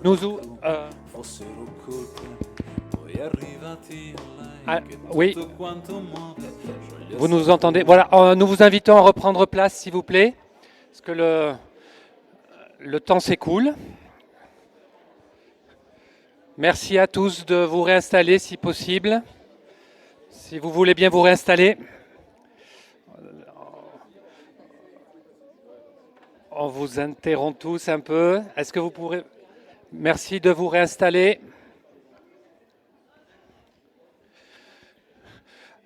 Nous, oui, vous nous entendez. Voilà, nous vous invitons à reprendre place, s'il vous plaît, parce que le temps s'écoule. Merci à tous de vous réinstaller si possible. Si vous voulez bien vous réinstaller. On vous interrompt tous un peu. Est-ce que vous pourrez... Merci de vous réinstaller.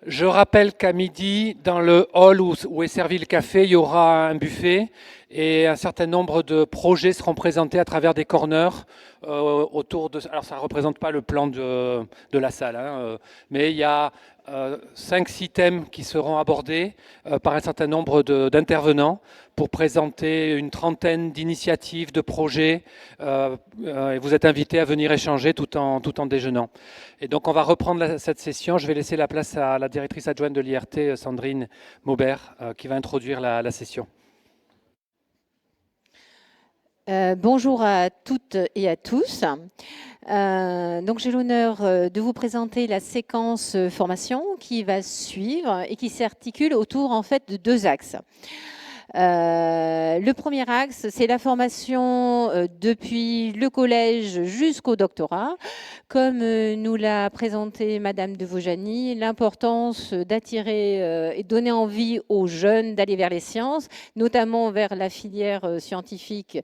Je rappelle qu'à midi, dans le hall où est servi le café, il y aura un buffet et un certain nombre de projets seront présentés à travers des corners autour de... Alors ça ne représente pas le plan de la salle, hein, mais il y a 5-6 thèmes qui seront abordés par un certain nombre d'intervenants pour présenter une trentaine d'initiatives, de projets. Et vous êtes invités à venir échanger tout en déjeunant. Et donc on va reprendre cette session. Je vais laisser la place à la directrice adjointe de l'IRT, Sandrine Maubert, qui va introduire la session. Bonjour à toutes et à tous. Donc j'ai l'honneur de vous présenter la séquence formation qui va suivre et qui s'articule autour en fait de 2 axes. Le premier axe, c'est la formation depuis le collège jusqu'au doctorat. Comme nous l'a présenté Madame de Vaujany, l'importance d'attirer et donner envie aux jeunes d'aller vers les sciences, notamment vers la filière scientifique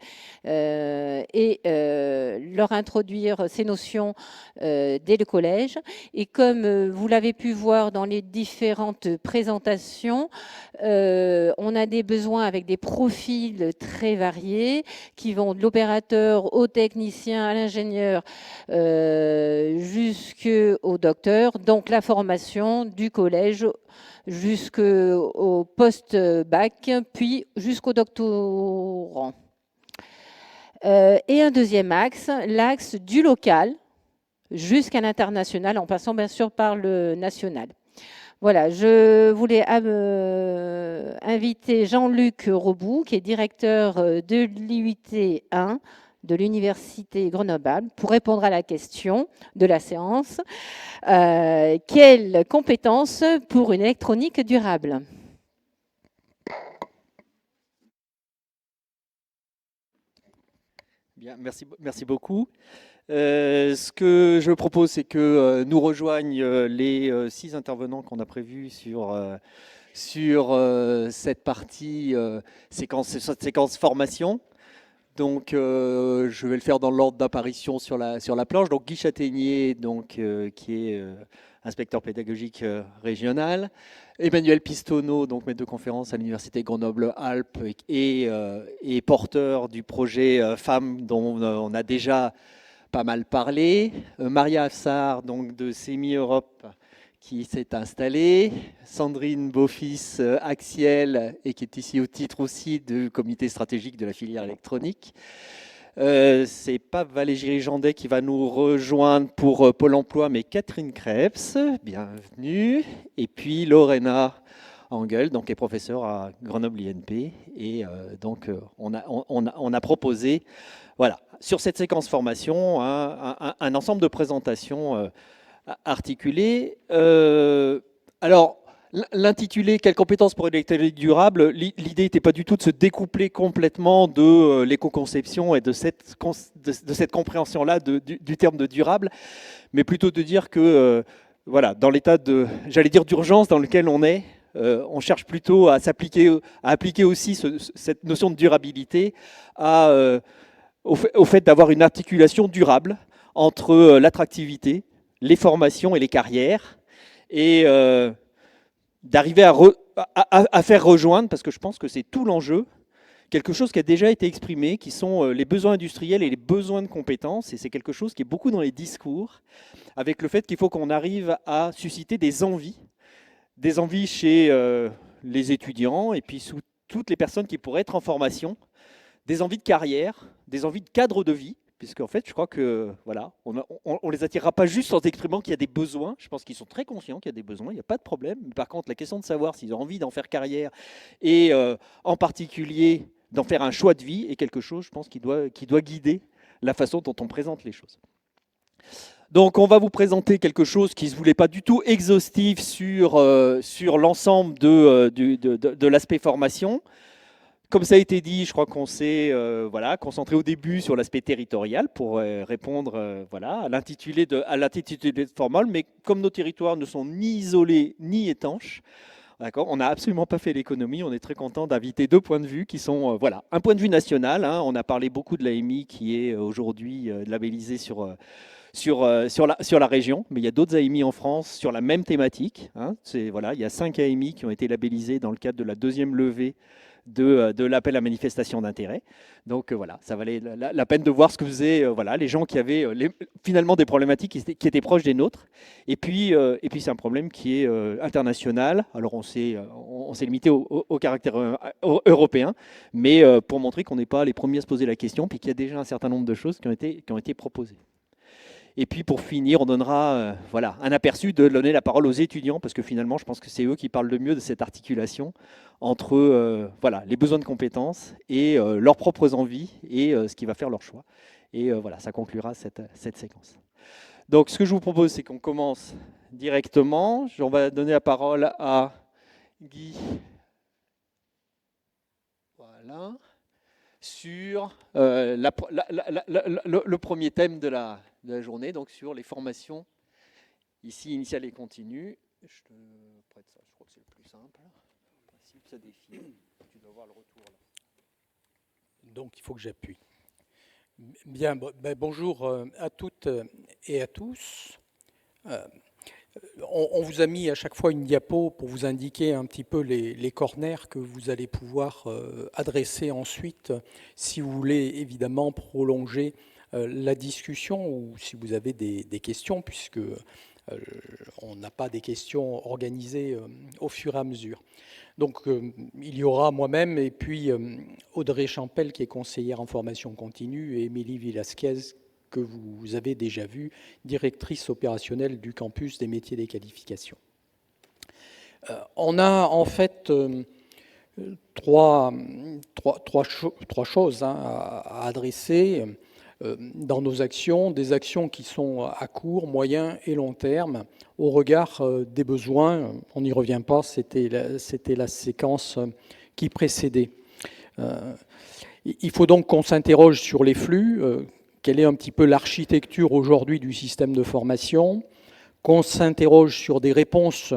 et leur introduire ces notions dès le collège. Et comme vous l'avez pu voir dans les différentes présentations, on a des besoins avec des profils très variés qui vont de l'opérateur au technicien, à l'ingénieur, jusqu'au docteur. Donc la formation du collège jusqu'au post-bac, puis jusqu'au doctorant. Et un deuxième axe, l'axe du local jusqu'à l'international, en passant bien sûr par le national. Voilà, je voulais inviter Jean-Luc Roboux, qui est directeur de l'IUT 1 de l'Université Grenoble, pour répondre à la question de la séance. Quelles compétences pour une électronique durable ? Bien, merci beaucoup. Ce que je propose, c'est que nous rejoignent les 6 intervenants qu'on a prévus sur cette partie séquence formation. Donc, je vais le faire dans l'ordre d'apparition sur la planche. Donc, Guy Châtaignier, donc, qui est inspecteur pédagogique régional. Emmanuel Pistonneau, donc maître de conférence à l'Université Grenoble-Alpes et porteur du projet Femmes dont on a déjà pas mal parlé. Maria Afsar, donc de CEMI Europe, qui s'est installée. Sandrine Beaufils, Axiel, et qui est ici au titre aussi du comité stratégique de la filière électronique. C'est pas Valérie Jandet qui va nous rejoindre pour Pôle emploi, mais Catherine Krebs, bienvenue. Et puis Lorena Engel, donc est professeure à Grenoble INP. Et donc on a proposé, voilà, sur cette séquence formation, un ensemble de présentations articulées. Alors, l'intitulé « Quelles compétences pour une électronique durable ?» L'idée n'était pas du tout de se découpler complètement de l'éco-conception et de cette compréhension-là du terme de durable, mais plutôt de dire que, voilà, dans l'état d'urgence dans lequel on est, on cherche plutôt à appliquer aussi cette notion de durabilité au fait d'avoir une articulation durable entre l'attractivité, les formations et les carrières, et d'arriver à faire rejoindre, parce que je pense que c'est tout l'enjeu, quelque chose qui a déjà été exprimé, qui sont les besoins industriels et les besoins de compétences, et c'est quelque chose qui est beaucoup dans les discours, avec le fait qu'il faut qu'on arrive à susciter des envies chez les étudiants, et puis sous toutes les personnes qui pourraient être en formation, des envies de carrière, des envies de cadre de vie, puisque en fait, je crois que voilà, on les attirera pas juste en exprimant qu'il y a des besoins. Je pense qu'ils sont très conscients qu'il y a des besoins, il n'y a pas de problème. Mais par contre, la question de savoir s'ils ont envie d'en faire carrière et en particulier d'en faire un choix de vie est quelque chose, je pense, qui doit guider la façon dont on présente les choses. Donc, on va vous présenter quelque chose qui ne se voulait pas du tout exhaustif sur l'ensemble de l'aspect formation. Comme ça a été dit, je crois qu'on s'est concentré au début sur l'aspect territorial pour répondre à l'intitulé de Formol. Mais comme nos territoires ne sont ni isolés ni étanches, on n'a absolument pas fait l'économie. On est très content d'inviter deux points de vue qui sont un point de vue national. On a parlé beaucoup de l'AMI qui est aujourd'hui labellisée sur la région, mais il y a d'autres AMI en France sur la même thématique. Il y a 5 AMI qui ont été labellisés dans le cadre de la deuxième levée de l'appel à manifestation d'intérêt. Donc ça valait la peine de voir ce que faisaient les gens qui avaient finalement des problématiques qui étaient proches des nôtres. Et puis c'est un problème qui est international. Alors on s'est limité au caractère européen, mais pour montrer qu'on n'est pas les premiers à se poser la question, puis qu'il y a déjà un certain nombre de choses qui ont été proposées. Et puis pour finir, on donnera un aperçu de donner la parole aux étudiants, parce que finalement, je pense que c'est eux qui parlent le mieux de cette articulation entre les besoins de compétences et leurs propres envies et ce qui va faire leur choix. Et ça conclura cette séquence. Donc ce que je vous propose, c'est qu'on commence directement. On va donner la parole à Guy. Voilà. Sur le premier thème de la journée, donc sur les formations ici initiales et continues. Je te prête ça, je crois que c'est le plus simple. En principe, ça défile. Tu dois voir le retour là. Donc il faut que j'appuie. Bien, bonjour à toutes et à tous. On vous a mis à chaque fois une diapo pour vous indiquer un petit peu les corners que vous allez pouvoir adresser ensuite si vous voulez évidemment prolonger la discussion ou si vous avez des questions, puisque on n'a pas des questions organisées au fur et à mesure. Donc il y aura moi-même et puis Audrey Champel qui est conseillère en formation continue et Émilie Villasquez que vous avez déjà vu, directrice opérationnelle du campus des métiers des qualifications. On a en fait trois choses à adresser dans nos actions, des actions qui sont à court, moyen et long terme, au regard des besoins. On n'y revient pas, c'était la séquence qui précédait. Il faut donc qu'on s'interroge sur les flux, quelle est un petit peu l'architecture aujourd'hui du système de formation, qu'on s'interroge sur des réponses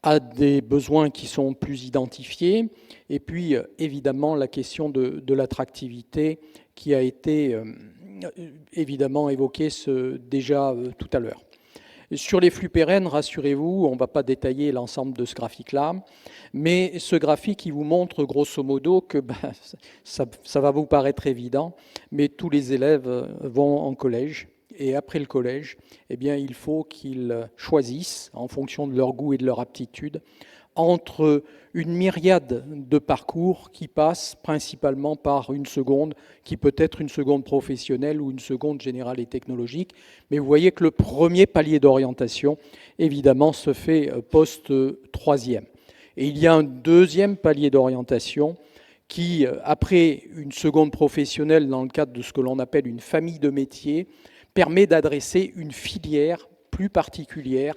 à des besoins qui sont plus identifiés, et puis évidemment la question de l'attractivité qui a été évidemment évoquée déjà tout à l'heure. Sur les flux pérennes, rassurez-vous, on ne va pas détailler l'ensemble de ce graphique-là, mais ce graphique, il vous montre grosso modo que ça va vous paraître évident, mais tous les élèves vont en collège, et après le collège, eh bien, il faut qu'ils choisissent, en fonction de leur goût et de leur aptitude, entre une myriade de parcours qui passent principalement par une seconde, qui peut être une seconde professionnelle ou une seconde générale et technologique. Mais vous voyez que le premier palier d'orientation, évidemment, se fait post-troisième. Et il y a un deuxième palier d'orientation qui, après une seconde professionnelle, dans le cadre de ce que l'on appelle une famille de métiers, permet d'adresser une filière plus particulière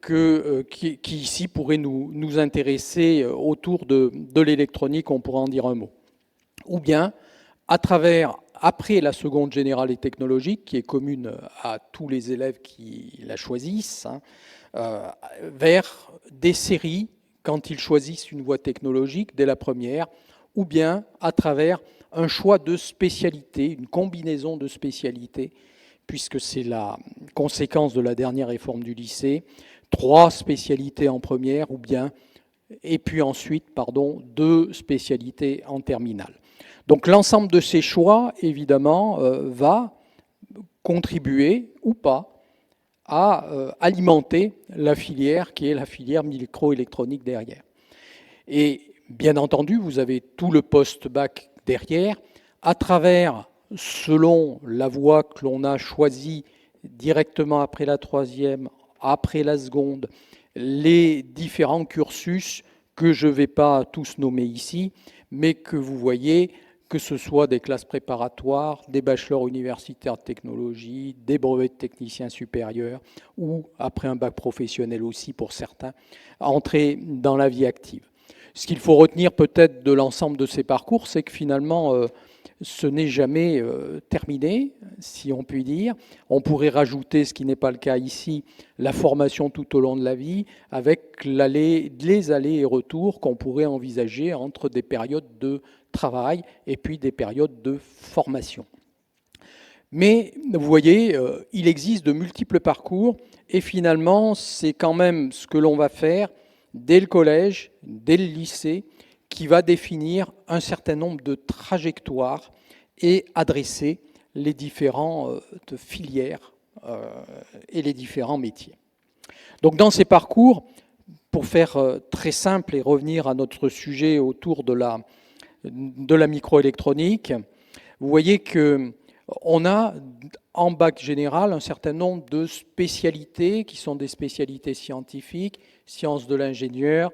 qui ici pourrait nous intéresser autour de l'électronique, on pourra en dire un mot. Ou bien, après la seconde générale et technologique, qui est commune à tous les élèves qui la choisissent, vers des séries, quand ils choisissent une voie technologique dès la première, ou bien à travers un choix de spécialité, une combinaison de spécialités, puisque c'est la conséquence de la dernière réforme du lycée, 3 spécialités en première, et puis ensuite, 2 spécialités en terminale. Donc l'ensemble de ces choix, évidemment, va contribuer ou pas à alimenter la filière qui est la filière microélectronique derrière. Et bien entendu, vous avez tout le post-bac derrière, à travers, selon la voie que l'on a choisie directement après la troisième, après la seconde, les différents cursus que je ne vais pas tous nommer ici, mais que vous voyez que ce soit des classes préparatoires, des bachelors universitaires de technologie, des brevets de techniciens supérieurs, ou après un bac professionnel aussi pour certains, à entrer dans la vie active. Ce qu'il faut retenir peut-être de l'ensemble de ces parcours, c'est que finalement, ce n'est jamais terminé, si on peut dire. On pourrait rajouter, ce qui n'est pas le cas ici, la formation tout au long de la vie, avec les allers et retours qu'on pourrait envisager entre des périodes de travail et puis des périodes de formation. Mais vous voyez, il existe de multiples parcours et finalement, c'est quand même ce que l'on va faire dès le collège, dès le lycée, qui va définir un certain nombre de trajectoires et adresser les différentes filières et les différents métiers. Donc dans ces parcours, pour faire très simple et revenir à notre sujet autour de la microélectronique, vous voyez qu'on a en bac général un certain nombre de spécialités qui sont des spécialités scientifiques, sciences de l'ingénieur,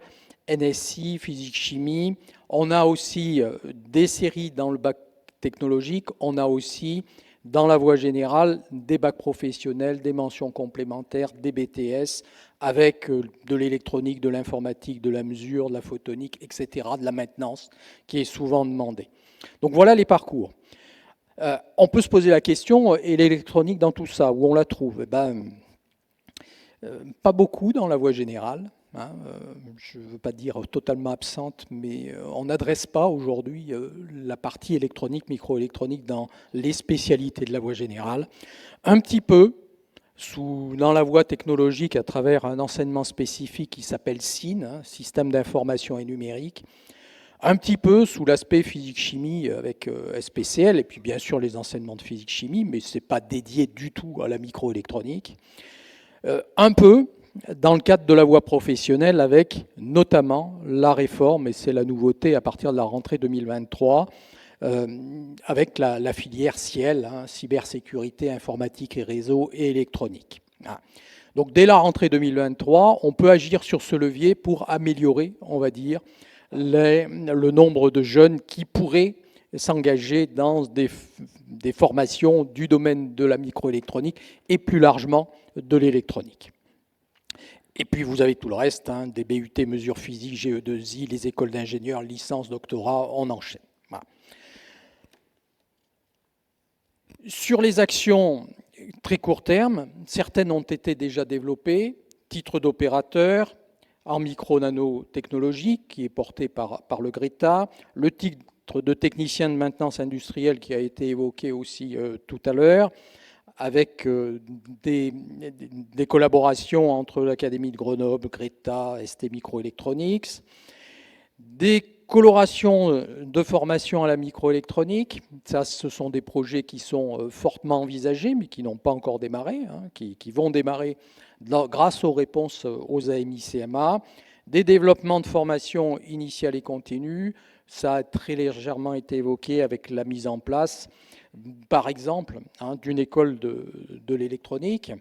NSI, physique-chimie. On a aussi des séries dans le bac technologique, on a aussi dans la voie générale des bacs professionnels, des mentions complémentaires, des BTS, avec de l'électronique, de l'informatique, de la mesure, de la photonique, etc., de la maintenance, qui est souvent demandée. Donc voilà les parcours. On peut se poser la question, et l'électronique dans tout ça, où on la trouve? Pas beaucoup dans la voie générale. Je ne veux pas dire totalement absente, mais on n'adresse pas aujourd'hui la partie électronique, microélectronique dans les spécialités de la voie générale. Un petit peu dans la voie technologique à travers un enseignement spécifique qui s'appelle SIN, Système d'information et numérique. Un petit peu sous l'aspect physique-chimie avec SPCL, et puis bien sûr les enseignements de physique-chimie, mais ce n'est pas dédié du tout à la microélectronique. Un peu dans le cadre de la voie professionnelle avec notamment la réforme, et c'est la nouveauté à partir de la rentrée 2023, avec la filière CIEL, cybersécurité, informatique et réseau et électronique. Donc dès la rentrée 2023, on peut agir sur ce levier pour améliorer, on va dire, le nombre de jeunes qui pourraient s'engager dans des formations du domaine de la microélectronique et plus largement de l'électronique. Et puis vous avez tout le reste, des BUT, mesures physiques, GE2I, les écoles d'ingénieurs, licence, doctorat, on enchaîne. Voilà. Sur les actions très court terme, certaines ont été déjà développées, titre d'opérateur en micro-nanotechnologie qui est porté par le GRETA, le titre de technicien de maintenance industrielle qui a été évoqué aussi tout à l'heure, avec des collaborations entre l'Académie de Grenoble, GRETA, ST Microelectronics, des colorations de formation à la microélectronique. Ça, ce sont des projets qui sont fortement envisagés, mais qui n'ont pas encore démarré, qui vont démarrer grâce aux réponses aux AMI-CMA. Des développements de formation initiale et continue. Ça a très légèrement été évoqué avec la mise en place, par exemple, d'une école de l'électronique,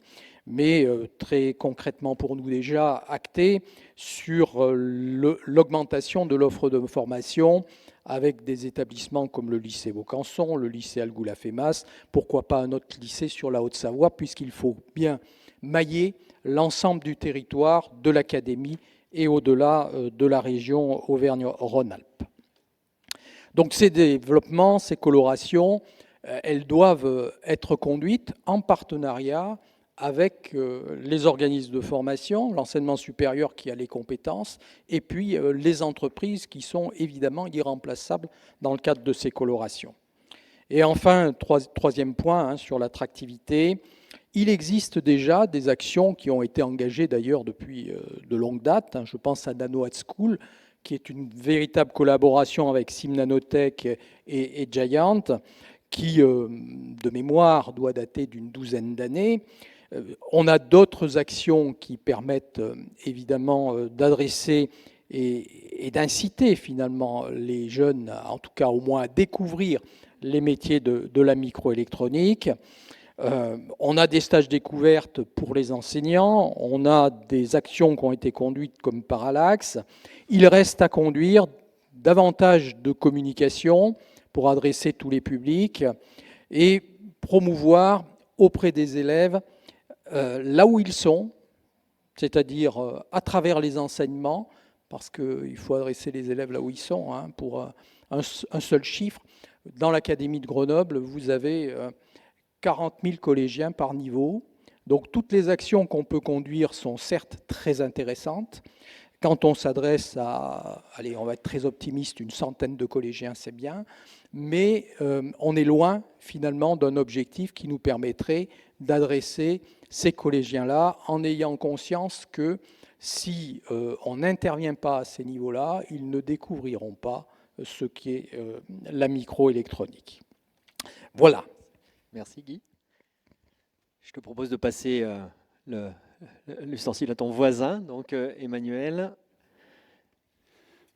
mais très concrètement pour nous déjà acté sur l'augmentation de l'offre de formation avec des établissements comme le lycée Vaucanson, le lycée Algoula-Fémas, pourquoi pas un autre lycée sur la Haute-Savoie, puisqu'il faut bien mailler l'ensemble du territoire de l'académie et au-delà de la région Auvergne-Rhône-Alpes. Donc ces développements, ces colorations, elles doivent être conduites en partenariat avec les organismes de formation, l'enseignement supérieur qui a les compétences, et puis les entreprises qui sont évidemment irremplaçables dans le cadre de ces colorations. Et enfin, troisième point sur l'attractivité, il existe déjà des actions qui ont été engagées d'ailleurs depuis de longue date. Je pense à Nano at School, qui est une véritable collaboration avec Sim Nanotech et Giant, qui, de mémoire, doit dater d'une douzaine d'années. On a d'autres actions qui permettent évidemment d'adresser et d'inciter finalement les jeunes, en tout cas au moins à découvrir les métiers de la microélectronique. On a des stages découvertes pour les enseignants, on a des actions qui ont été conduites comme Parallax. Il reste à conduire davantage de communication pour adresser tous les publics et promouvoir auprès des élèves là où ils sont, c'est-à-dire à travers les enseignements, parce qu'il faut adresser les élèves là où ils sont, hein, pour un seul chiffre. Dans l'Académie de Grenoble, vous avez 40 000 collégiens par niveau. Donc toutes les actions qu'on peut conduire sont certes très intéressantes. Quand on s'adresse à, allez, on va être très optimiste, une centaine de collégiens, c'est bien, mais on est loin finalement d'un objectif qui nous permettrait d'adresser ces collégiens-là en ayant conscience que si on n'intervient pas à ces niveaux-là, ils ne découvriront pas ce qui est la microélectronique. Voilà. Merci Guy. Je te propose de passer l'ustensile à ton voisin, donc Emmanuel.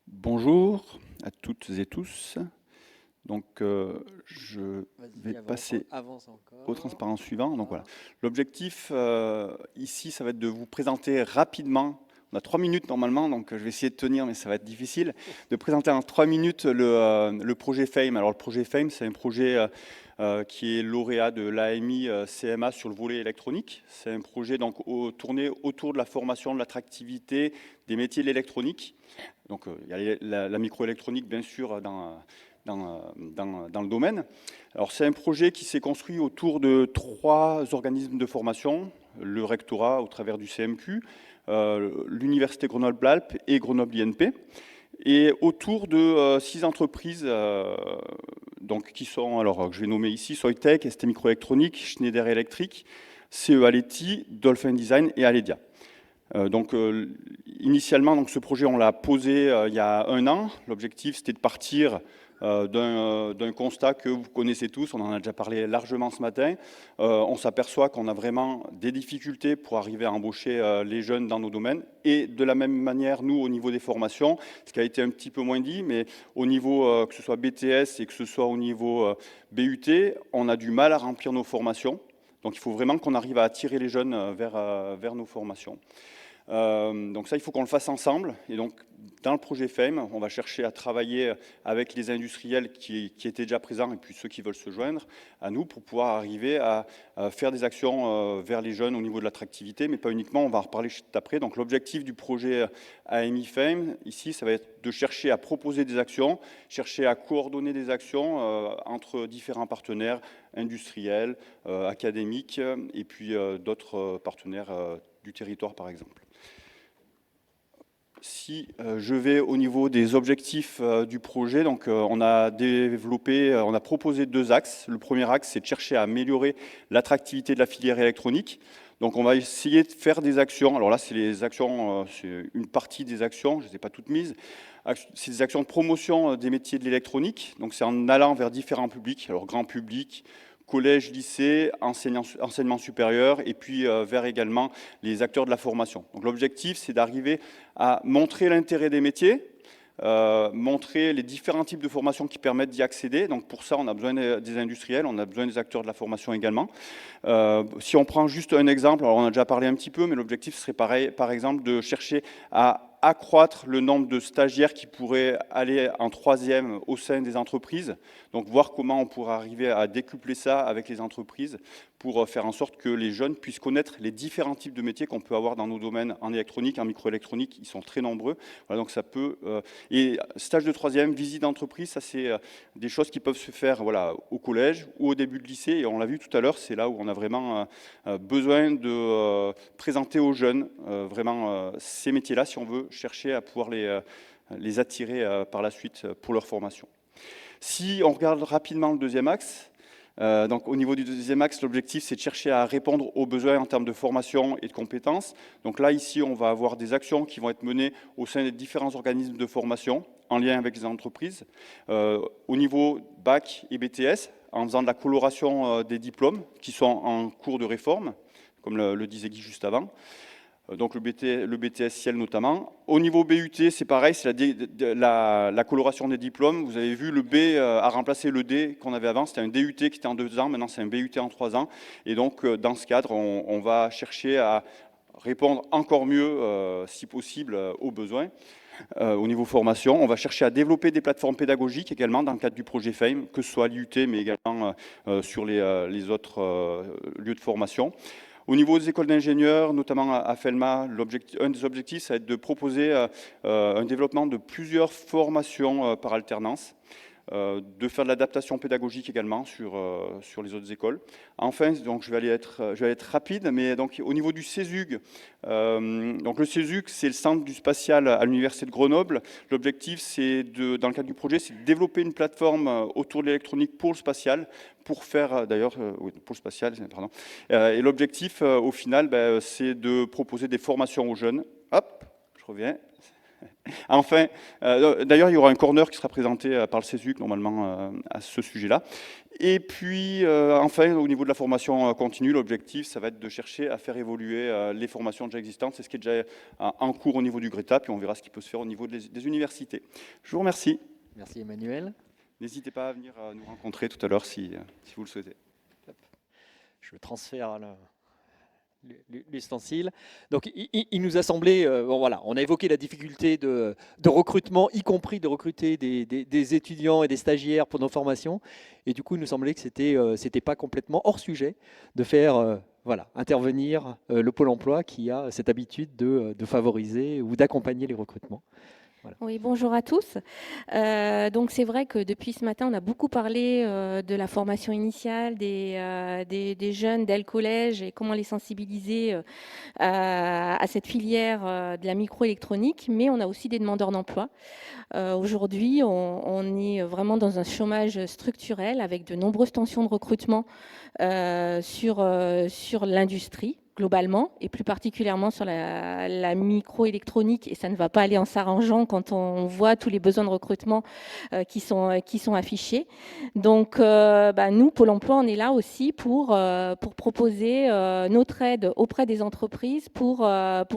Bonjour à toutes et tous. Donc, je vais passer au transparent suivant. Donc, voilà. L'objectif ici, ça va être de vous présenter rapidement. On a 3 minutes normalement, donc je vais essayer de tenir, mais ça va être difficile. De présenter en 3 minutes le projet FAME. Alors, le projet FAME, c'est un projet qui est lauréat de l'AMI CMA sur le volet électronique. C'est un projet donc tourné autour de la formation, de l'attractivité des métiers de l'électronique. Donc, il y a la microélectronique, bien sûr, dans le domaine. Alors, c'est un projet qui s'est construit autour de 3 organismes de formation, le rectorat au travers du CMQ, l'Université Grenoble-Alpes et Grenoble INP, et autour de 6 entreprises donc, qui sont, alors, que je vais nommer ici, Soitec, ST Microélectronique, Schneider Electric, CE Aletti, Dolphin Design et Aledia. Donc, initialement, donc, ce projet, on l'a posé il y a 1 an. L'objectif, c'était de partir d'un constat que vous connaissez tous, on en a déjà parlé largement ce matin. On s'aperçoit qu'on a vraiment des difficultés pour arriver à embaucher les jeunes dans nos domaines. Et de la même manière, nous, au niveau des formations, ce qui a été un petit peu moins dit, mais au niveau que ce soit BTS et que ce soit au niveau BUT, on a du mal à remplir nos formations. Donc, il faut vraiment qu'on arrive à attirer les jeunes vers nos formations. Donc ça, il faut qu'on le fasse ensemble. Et donc, dans le projet FAME, on va chercher à travailler avec les industriels qui étaient déjà présents et puis ceux qui veulent se joindre à nous pour pouvoir arriver à faire des actions vers les jeunes au niveau de l'attractivité, mais pas uniquement, on va en reparler juste après. Donc l'objectif du projet AMI FAME, ici, ça va être de chercher à proposer des actions, chercher à coordonner des actions entre différents partenaires industriels, académiques et puis d'autres partenaires du territoire, par exemple. Si je vais au niveau des objectifs du projet, donc on a proposé 2 axes. Le premier axe, c'est de chercher à améliorer l'attractivité de la filière électronique. Donc on va essayer de faire des actions. Alors là, c'est les actions, c'est une partie des actions, je ne les ai pas toutes mises. C'est des actions de promotion des métiers de l'électronique. Donc c'est en allant vers différents publics, alors grand public, collège, lycée, enseignement supérieur et puis vers également les acteurs de la formation. Donc l'objectif, c'est d'arriver à montrer l'intérêt des métiers, montrer les différents types de formations qui permettent d'y accéder. Donc pour ça, on a besoin des industriels, on a besoin des acteurs de la formation également. Si on prend juste un exemple, alors on a déjà parlé un petit peu, mais l'objectif serait pareil, par exemple, de chercher à accroître le nombre de stagiaires qui pourraient aller en 3e au sein des entreprises. Donc voir comment on pourra arriver à décupler ça avec les entreprises pour faire en sorte que les jeunes puissent connaître les différents types de métiers qu'on peut avoir dans nos domaines en électronique, en microélectronique. Ils sont très nombreux. Voilà, donc ça peut. Et stage de 3e, visite d'entreprise, ça c'est des choses qui peuvent se faire voilà, au collège ou au début de lycée. Et on l'a vu tout à l'heure, c'est là où on a vraiment besoin de présenter aux jeunes vraiment ces métiers-là si on veut chercher à pouvoir les attirer par la suite pour leur formation. Si on regarde rapidement le deuxième axe, donc au niveau du deuxième axe, l'objectif c'est de chercher à répondre aux besoins en termes de formation et de compétences. Donc là, ici, on va avoir des actions qui vont être menées au sein des différents organismes de formation en lien avec les entreprises. Au niveau bac et BTS, en faisant de la coloration des diplômes qui sont en cours de réforme, comme le disait Guy juste avant. Donc le BTS Ciel notamment. Au niveau BUT, c'est pareil, c'est la coloration des diplômes. Vous avez vu, le B a remplacé le D qu'on avait avant. C'était un DUT qui était en 2 ans, maintenant c'est un BUT en 3 ans. Et donc dans ce cadre, on va chercher à répondre encore mieux, si possible, aux besoins. Au niveau formation, on va chercher à développer des plateformes pédagogiques également dans le cadre du projet FAME, que ce soit à l'IUT, mais également sur les autres lieux de formation. Au niveau des écoles d'ingénieurs, notamment à FELMA, un des objectifs, ça va être de proposer un développement de plusieurs formations par alternance, de faire de l'adaptation pédagogique également sur les autres écoles. Enfin, donc je vais être rapide, mais donc au niveau du CESUG, donc le CESUG, c'est le centre du spatial à l'université de Grenoble. L'objectif, c'est dans le cadre du projet, c'est de développer une plateforme autour de l'électronique pour le spatial, pour faire d'ailleurs, oui, pour le spatial, pardon. Et l'objectif, au final, c'est de proposer des formations aux jeunes. Hop, je reviens. Enfin, d'ailleurs, il y aura un corner qui sera présenté par le CESUC, normalement, à ce sujet-là. Et puis, enfin, au niveau de la formation continue, l'objectif, ça va être de chercher à faire évoluer les formations déjà existantes. C'est ce qui est déjà en cours au niveau du GRETA, puis on verra ce qui peut se faire au niveau des universités. Je vous remercie. Merci Emmanuel. N'hésitez pas à venir nous rencontrer tout à l'heure si vous le souhaitez. Je transfère l'ustensile. Donc, il nous a semblé, bon, voilà, on a évoqué la difficulté de recrutement, y compris de recruter des étudiants et des stagiaires pour nos formations. Et du coup, il nous semblait que c'était pas complètement hors sujet de faire voilà, intervenir le Pôle emploi qui a cette habitude de favoriser ou d'accompagner les recrutements. Voilà. Oui, bonjour à tous. Donc c'est vrai que depuis ce matin, on a beaucoup parlé de la formation initiale des jeunes dès le collège et comment les sensibiliser à cette filière de la microélectronique, mais on a aussi des demandeurs d'emploi. Aujourd'hui, on est vraiment dans un chômage structurel avec de nombreuses tensions de recrutement sur l'industrie globalement, et plus particulièrement sur la microélectronique, et ça ne va pas aller en s'arrangeant quand on voit tous les besoins de recrutement qui sont affichés. Donc, nous, Pôle emploi, on est là aussi pour proposer notre aide auprès des entreprises pour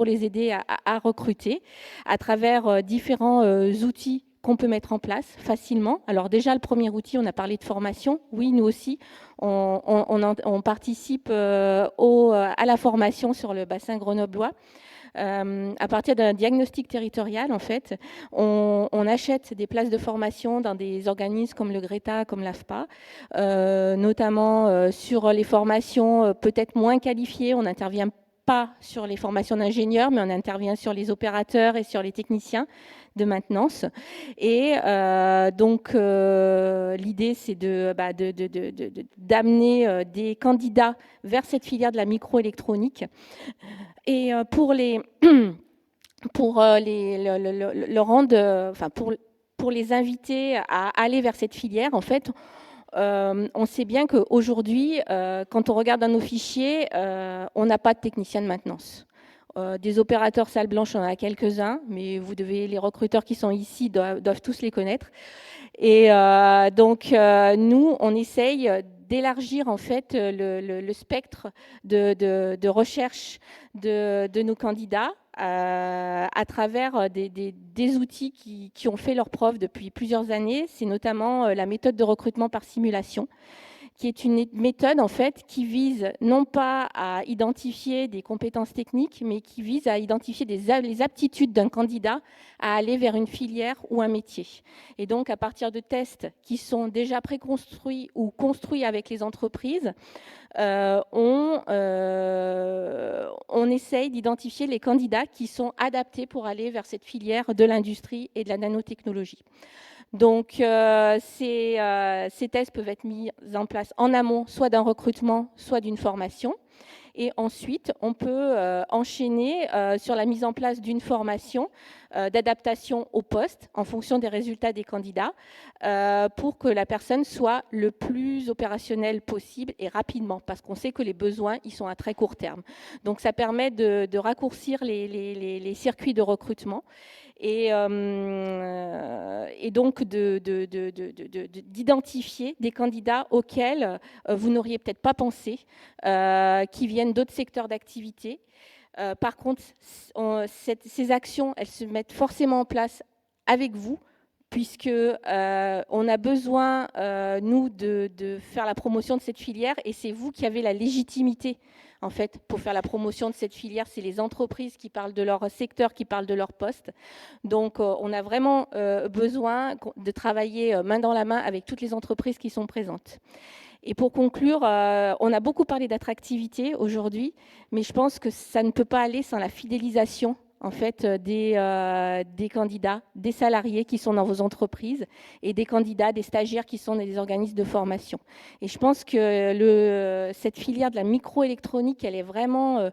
les aider à recruter à travers différents outils qu'on peut mettre en place facilement. Alors déjà, le premier outil, on a parlé de formation. Oui, nous aussi, on participe à la formation sur le bassin grenoblois. À partir d'un diagnostic territorial, en fait, on achète des places de formation dans des organismes comme le GRETA, comme l'AFPA, notamment sur les formations peut-être moins qualifiées. On n'intervient pas sur les formations d'ingénieurs, mais on intervient sur les opérateurs et sur les techniciens de maintenance. Et donc, l'idée, c'est d'amener des candidats vers cette filière de la microélectronique. Et pour les inviter à aller vers cette filière, en fait, on sait bien qu'aujourd'hui, quand on regarde dans nos fichiers, on n'a pas de technicien de maintenance. Des opérateurs salle blanche, on en a quelques-uns, mais les recruteurs qui sont ici doivent tous les connaître. Et donc, nous, on essaye d'élargir en fait le spectre de recherche de nos candidats à travers des outils qui ont fait leur preuve depuis plusieurs années. C'est notamment la méthode de recrutement par simulation, qui est une méthode en fait qui vise non pas à identifier des compétences techniques, mais qui vise à identifier les aptitudes d'un candidat à aller vers une filière ou un métier. Et donc, à partir de tests qui sont déjà préconstruits ou construits avec les entreprises, on essaye d'identifier les candidats qui sont adaptés pour aller vers cette filière de l'industrie et de la nanotechnologie. Donc, ces tests peuvent être mis en place en amont, soit d'un recrutement, soit d'une formation. Et ensuite, on peut enchaîner sur la mise en place d'une formation d'adaptation au poste en fonction des résultats des candidats pour que la personne soit le plus opérationnelle possible et rapidement, parce qu'on sait que les besoins, ils sont à très court terme. Donc, ça permet de raccourcir les circuits de recrutement. Et donc d'identifier des candidats auxquels vous n'auriez peut-être pas pensé, qui viennent d'autres secteurs d'activité. Par contre, ces actions, elles se mettent forcément en place avec vous puisque on a besoin, nous, de faire la promotion de cette filière, et c'est vous qui avez la légitimité, en fait, pour faire la promotion de cette filière. C'est les entreprises qui parlent de leur secteur, qui parlent de leur poste. Donc, on a vraiment besoin de travailler main dans la main avec toutes les entreprises qui sont présentes. Et pour conclure, on a beaucoup parlé d'attractivité aujourd'hui, mais je pense que ça ne peut pas aller sans la fidélisation, en fait, des candidats, des salariés qui sont dans vos entreprises, et des candidats, des stagiaires qui sont dans des organismes de formation. Et je pense que cette filière de la microélectronique, elle est vraiment,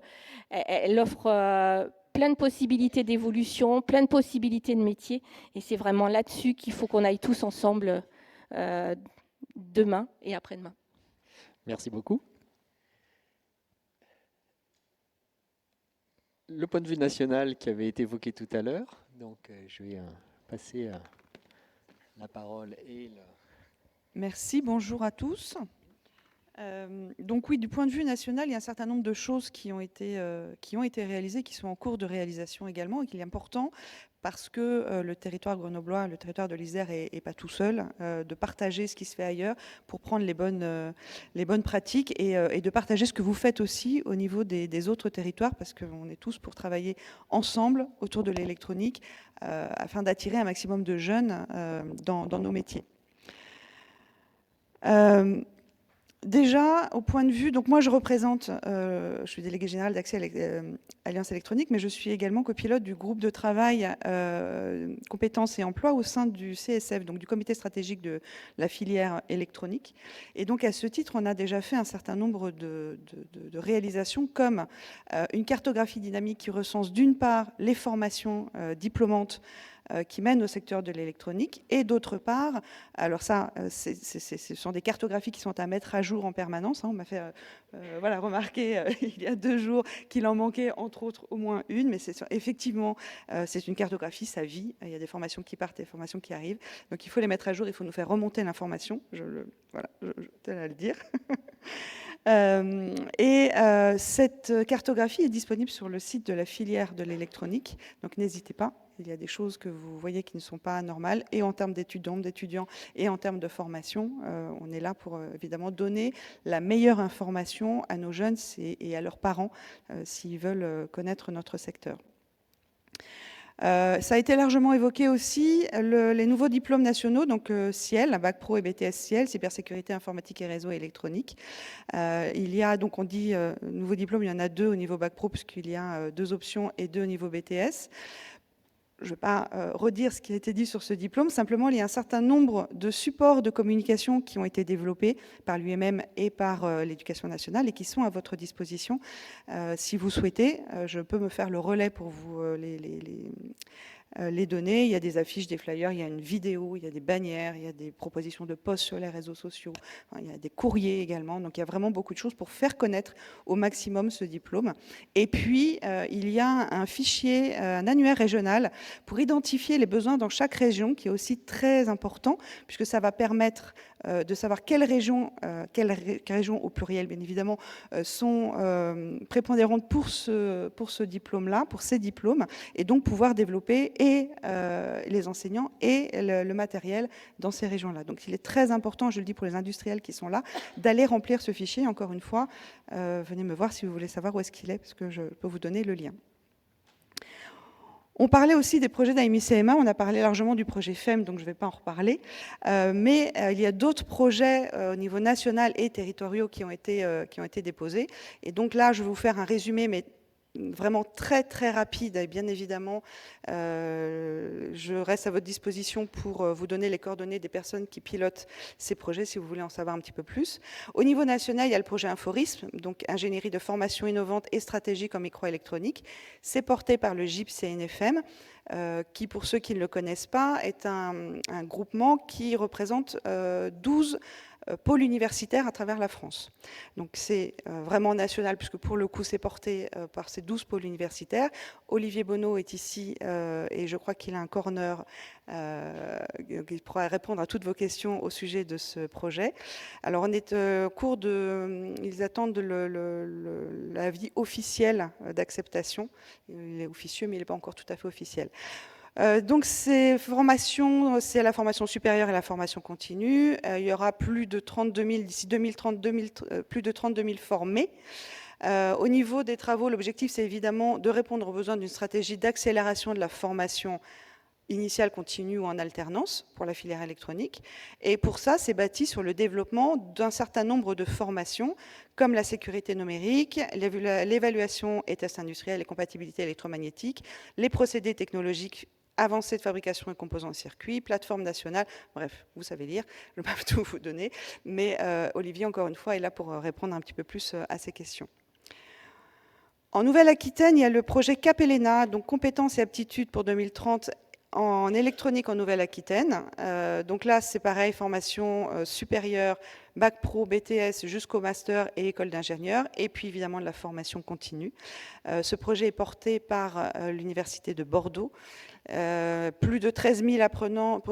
elle offre plein de possibilités d'évolution, plein de possibilités de métiers, et c'est vraiment là-dessus qu'il faut qu'on aille tous ensemble demain et après-demain. Merci beaucoup. Le point de vue national qui avait été évoqué tout à l'heure, donc je vais passer la parole. Merci, bonjour à tous. Donc oui, du point de vue national, il y a un certain nombre de choses qui ont été réalisées, qui sont en cours de réalisation également, et qu'il est important, parce que le territoire grenoblois, le territoire de l'Isère est pas tout seul, de partager ce qui se fait ailleurs pour prendre les bonnes pratiques, et de partager ce que vous faites aussi au niveau des autres territoires, parce qu'on est tous pour travailler ensemble autour de l'électronique afin d'attirer un maximum de jeunes dans nos métiers. Déjà, au point de vue, donc moi je représente, je suis déléguée générale d'Accès Alliance électronique, mais je suis également copilote du groupe de travail compétences et emploi au sein du CSF, donc du comité stratégique de la filière électronique. Et donc à ce titre, on a déjà fait un certain nombre de réalisations, comme une cartographie dynamique qui recense d'une part les formations diplômantes qui mènent au secteur de l'électronique, et d'autre part, alors ça, ce sont des cartographies qui sont à mettre à jour en permanence. On m'a fait voilà, remarquer il y a 2 jours qu'il en manquait entre autres au moins une, mais effectivement, c'est une cartographie, ça vit, il y a des formations qui partent et des formations qui arrivent, donc il faut les mettre à jour, il faut nous faire remonter l'information, voilà, je tiens à le dire. Cette cartographie est disponible sur le site de la filière de l'électronique, donc n'hésitez pas, il y a des choses que vous voyez qui ne sont pas normales, et en termes d'étudiants et en termes de formation, on est là pour évidemment donner la meilleure information à nos jeunes et à leurs parents s'ils veulent connaître notre secteur. Ça a été largement évoqué aussi, les nouveaux diplômes nationaux, donc CIEL, Bac Pro et BTS CIEL, cybersécurité informatique et réseau électronique. Il y a, donc on dit nouveaux diplômes, il y en a 2 au niveau Bac Pro, puisqu'il y a 2 options, et 2 au niveau BTS. Je ne vais pas redire ce qui a été dit sur ce diplôme, simplement il y a un certain nombre de supports de communication qui ont été développés par l'UMM et par l'Éducation nationale et qui sont à votre disposition. Si vous souhaitez, je peux me faire le relais pour vous les données. Il y a des affiches, des flyers, il y a une vidéo, il y a des bannières, il y a des propositions de posts sur les réseaux sociaux, il y a des courriers également. Donc il y a vraiment beaucoup de choses pour faire connaître au maximum ce diplôme. Et puis il y a un fichier, un annuaire régional pour identifier les besoins dans chaque région, qui est aussi très important, puisque ça va permettre de savoir quelles régions au pluriel bien évidemment sont prépondérantes pour ce diplôme-là, pour ces diplômes, et donc pouvoir développer et les enseignants et le matériel dans ces régions-là. Donc il est très important, je le dis pour les industriels qui sont là, d'aller remplir ce fichier. Encore une fois, venez me voir si vous voulez savoir où est-ce qu'il est, parce que je peux vous donner le lien. On parlait aussi des projets d'AMI-CMA, on a parlé largement du projet FEM, donc je ne vais pas en reparler, mais il y a d'autres projets au niveau national et territoriaux qui ont été déposés. Et donc là, je vais vous faire un résumé, mais vraiment très très rapide, et bien évidemment je reste à votre disposition pour vous donner les coordonnées des personnes qui pilotent ces projets si vous voulez en savoir un petit peu plus. Au niveau national, il y a le projet Inforisme, donc ingénierie de formation innovante et stratégique en microélectronique. C'est porté par le GIP CNFM, qui, pour ceux qui ne le connaissent pas, est un groupement qui représente 12 pôles universitaires à travers la France. Donc c'est vraiment national, puisque pour le coup c'est porté par ces 12 pôles universitaires. Olivier Bonneau est ici et je crois qu'il a un corner qui pourra répondre à toutes vos questions au sujet de ce projet. Alors on est au cours de... Ils attendent l'avis officiel d'acceptation. Il est officieux, mais il n'est pas encore tout à fait officiel. Donc ces formations, c'est la formation supérieure et la formation continue. Il y aura plus de 32 000, d'ici 2030, plus de 32 000 formés. Au niveau des travaux, l'objectif, c'est évidemment de répondre aux besoins d'une stratégie d'accélération de la formation initiale, continue ou en alternance pour la filière électronique. Et pour ça, c'est bâti sur le développement d'un certain nombre de formations, comme la sécurité numérique, l'évaluation et tests industriels et compatibilité électromagnétique, les procédés technologiques avancées de fabrication et composants en circuit, plateforme nationale, bref, vous savez lire, je ne vais pas tout vous donner, mais Olivier, encore une fois, est là pour répondre un petit peu plus à ces questions. En Nouvelle-Aquitaine, il y a le projet CAP-ELENA, donc compétences et aptitudes pour 2030 en électronique en Nouvelle-Aquitaine. Donc là, c'est pareil, formation supérieure, bac pro, BTS jusqu'au master et école d'ingénieur, et puis évidemment de la formation continue. Ce projet est porté par l'Université de Bordeaux. Plus de 13 000 apprenants,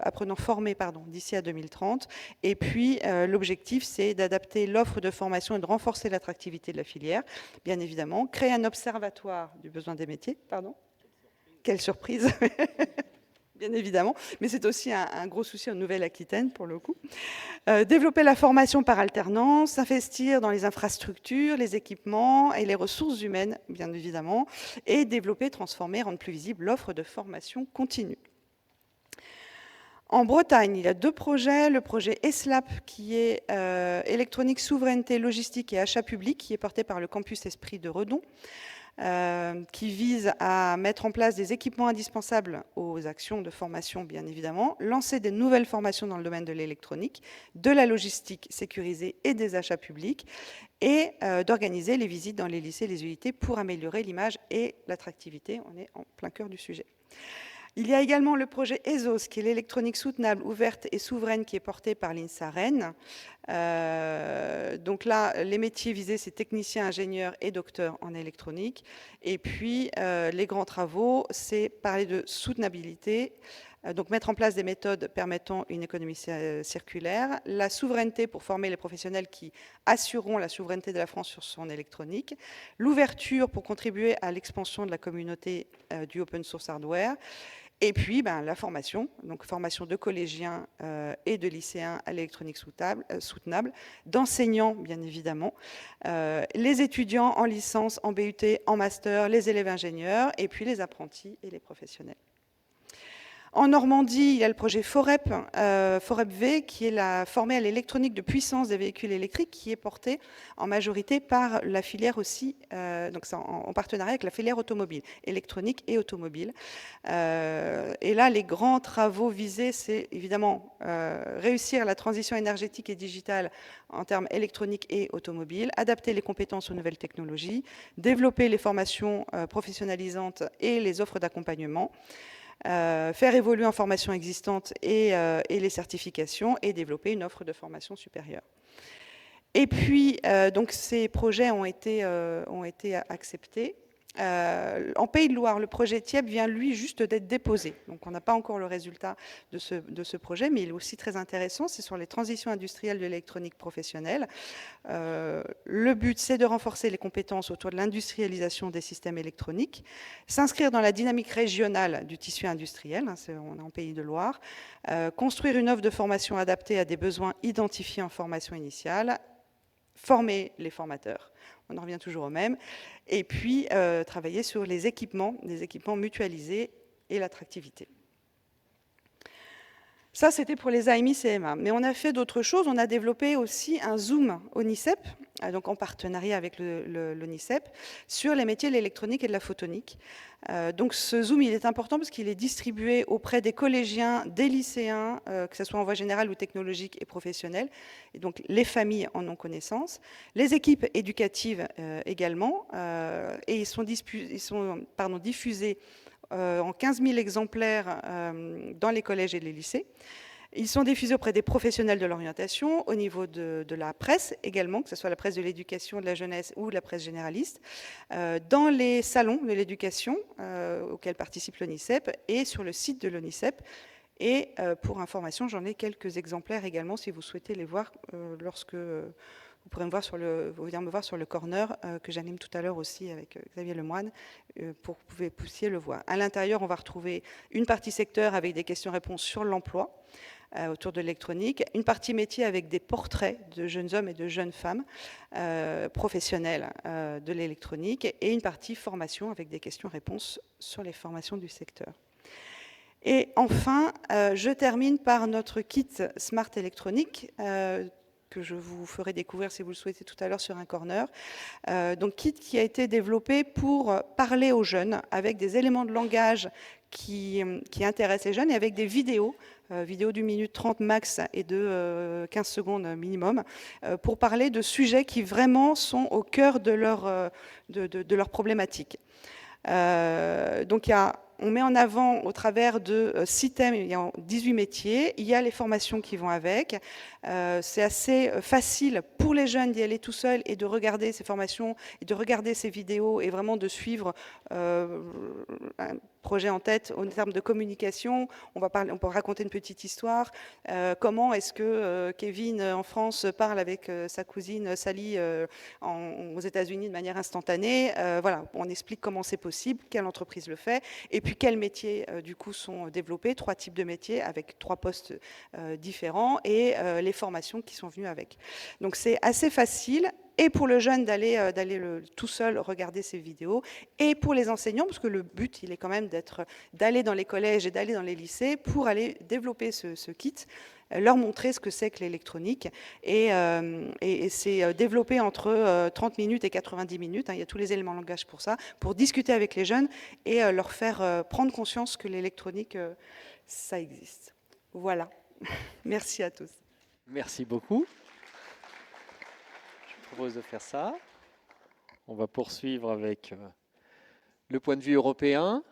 apprenants formés d'ici à 2030. Et puis, l'objectif, c'est d'adapter l'offre de formation et de renforcer l'attractivité de la filière, bien évidemment. Créer un observatoire du besoin des métiers, Quelle surprise bien évidemment, mais c'est aussi un gros souci en Nouvelle-Aquitaine, pour le coup. Développer la formation par alternance, investir dans les infrastructures, les équipements et les ressources humaines, bien évidemment, et développer, transformer, rendre plus visible l'offre de formation continue. En Bretagne, il y a 2 projets. Le projet ESLAP, qui est électronique, souveraineté, logistique et achat public, qui est porté par le campus Esprit de Redon, qui vise à mettre en place des équipements indispensables aux actions de formation, bien évidemment, lancer des nouvelles formations dans le domaine de l'électronique, de la logistique sécurisée et des achats publics, et d'organiser les visites dans les lycées et les UIT pour améliorer l'image et l'attractivité. On est en plein cœur du sujet. Il y a également le projet ESOS, qui est l'électronique soutenable, ouverte et souveraine, qui est porté par l'INSA Rennes. Donc là, les métiers visés, c'est technicien, ingénieur et docteur en électronique. Et puis, les grands travaux, c'est parler de soutenabilité, donc mettre en place des méthodes permettant une économie circulaire, la souveraineté pour former les professionnels qui assureront la souveraineté de la France sur son électronique, l'ouverture pour contribuer à l'expansion de la communauté du open source hardware, et puis la formation, donc formation de collégiens et de lycéens à l'électronique soutenable, d'enseignants bien évidemment, les étudiants en licence, en BUT, en master, les élèves ingénieurs, et puis les apprentis et les professionnels. En Normandie, il y a le projet FOREP, FOREP-V, qui est formé à l'électronique de puissance des véhicules électriques, qui est porté en majorité par la filière aussi, donc c'est en partenariat avec la filière automobile, électronique et automobile. Et là, les grands travaux visés, c'est évidemment réussir la transition énergétique et digitale en termes électroniques et automobiles, adapter les compétences aux nouvelles technologies, développer les formations professionnalisantes et les offres d'accompagnement, faire évoluer en formation existante et les certifications, et développer une offre de formation supérieure. Et puis, donc ces projets ont été acceptés. En Pays de Loire, le projet TIEP vient, lui, juste d'être déposé. Donc, on n'a pas encore le résultat de ce projet, mais il est aussi très intéressant. C'est sur les transitions industrielles de l'électronique professionnelle. Le but, c'est de renforcer les compétences autour de l'industrialisation des systèmes électroniques, s'inscrire dans la dynamique régionale du tissu industriel, on est en Pays de Loire, construire une offre de formation adaptée à des besoins identifiés en formation initiale, former les formateurs, on en revient toujours au même, et puis travailler sur les équipements mutualisés et l'attractivité. Ça, c'était pour les AMI CMA. Mais on a fait d'autres choses. On a développé aussi un Zoom au NICEP, donc en partenariat avec le NICEP, sur les métiers de l'électronique et de la photonique. Donc ce Zoom, il est important parce qu'il est distribué auprès des collégiens, des lycéens, que ce soit en voie générale ou technologique et professionnelle. Et donc les familles en ont connaissance. Les équipes éducatives également. Et ils sont diffusés en 15 000 exemplaires dans les collèges et les lycées. Ils sont diffusés auprès des professionnels de l'orientation, au niveau de la presse également, que ce soit la presse de l'éducation, de la jeunesse ou la presse généraliste, dans les salons de l'éducation auxquels participe l'ONICEP et sur le site de l'ONICEP. Et pour information, j'en ai quelques exemplaires également si vous souhaitez les voir lorsque vous pourrez venir me voir sur le corner que j'anime tout à l'heure aussi avec Xavier Lemoine, pour que vous puissiez le voir. À l'intérieur, on va retrouver une partie secteur avec des questions-réponses sur l'emploi, autour de l'électronique, une partie métier avec des portraits de jeunes hommes et de jeunes femmes professionnels de l'électronique, et une partie formation avec des questions-réponses sur les formations du secteur. Et enfin, je termine par notre kit Smart électronique, que je vous ferai découvrir si vous le souhaitez tout à l'heure sur un corner. Donc kit qui a été développé pour parler aux jeunes avec des éléments de langage qui intéressent les jeunes, et avec des vidéos d'une minute 30 max et de 15 secondes minimum, pour parler de sujets qui vraiment sont au cœur de leur problématique. Donc on met en avant au travers de 6 thèmes, il y a 18 métiers, il y a les formations qui vont avec. C'est assez facile pour les jeunes d'y aller tout seuls et de regarder ces formations, et de regarder ces vidéos, et vraiment de suivre un projet en tête en termes de communication. On peut raconter une petite histoire. Comment est-ce que Kevin en France parle avec sa cousine Sally aux États-Unis de manière instantanée. Voilà, on explique comment c'est possible, quelle entreprise le fait, et puis quels métiers du coup sont développés, 3 types de métiers avec 3 postes différents, et les formations qui sont venues avec. Donc c'est assez facile, et pour le jeune d'aller tout seul regarder ces vidéos, et pour les enseignants, parce que le but il est quand même d'aller dans les collèges et d'aller dans les lycées pour aller développer ce kit, leur montrer ce que c'est que l'électronique, et c'est développé entre 30 minutes et 90 minutes, il y a tous les éléments de langage pour ça, pour discuter avec les jeunes et leur faire prendre conscience que l'électronique, ça existe. Voilà. Merci à tous. Merci beaucoup. Je propose de faire ça. On va poursuivre avec le point de vue européen.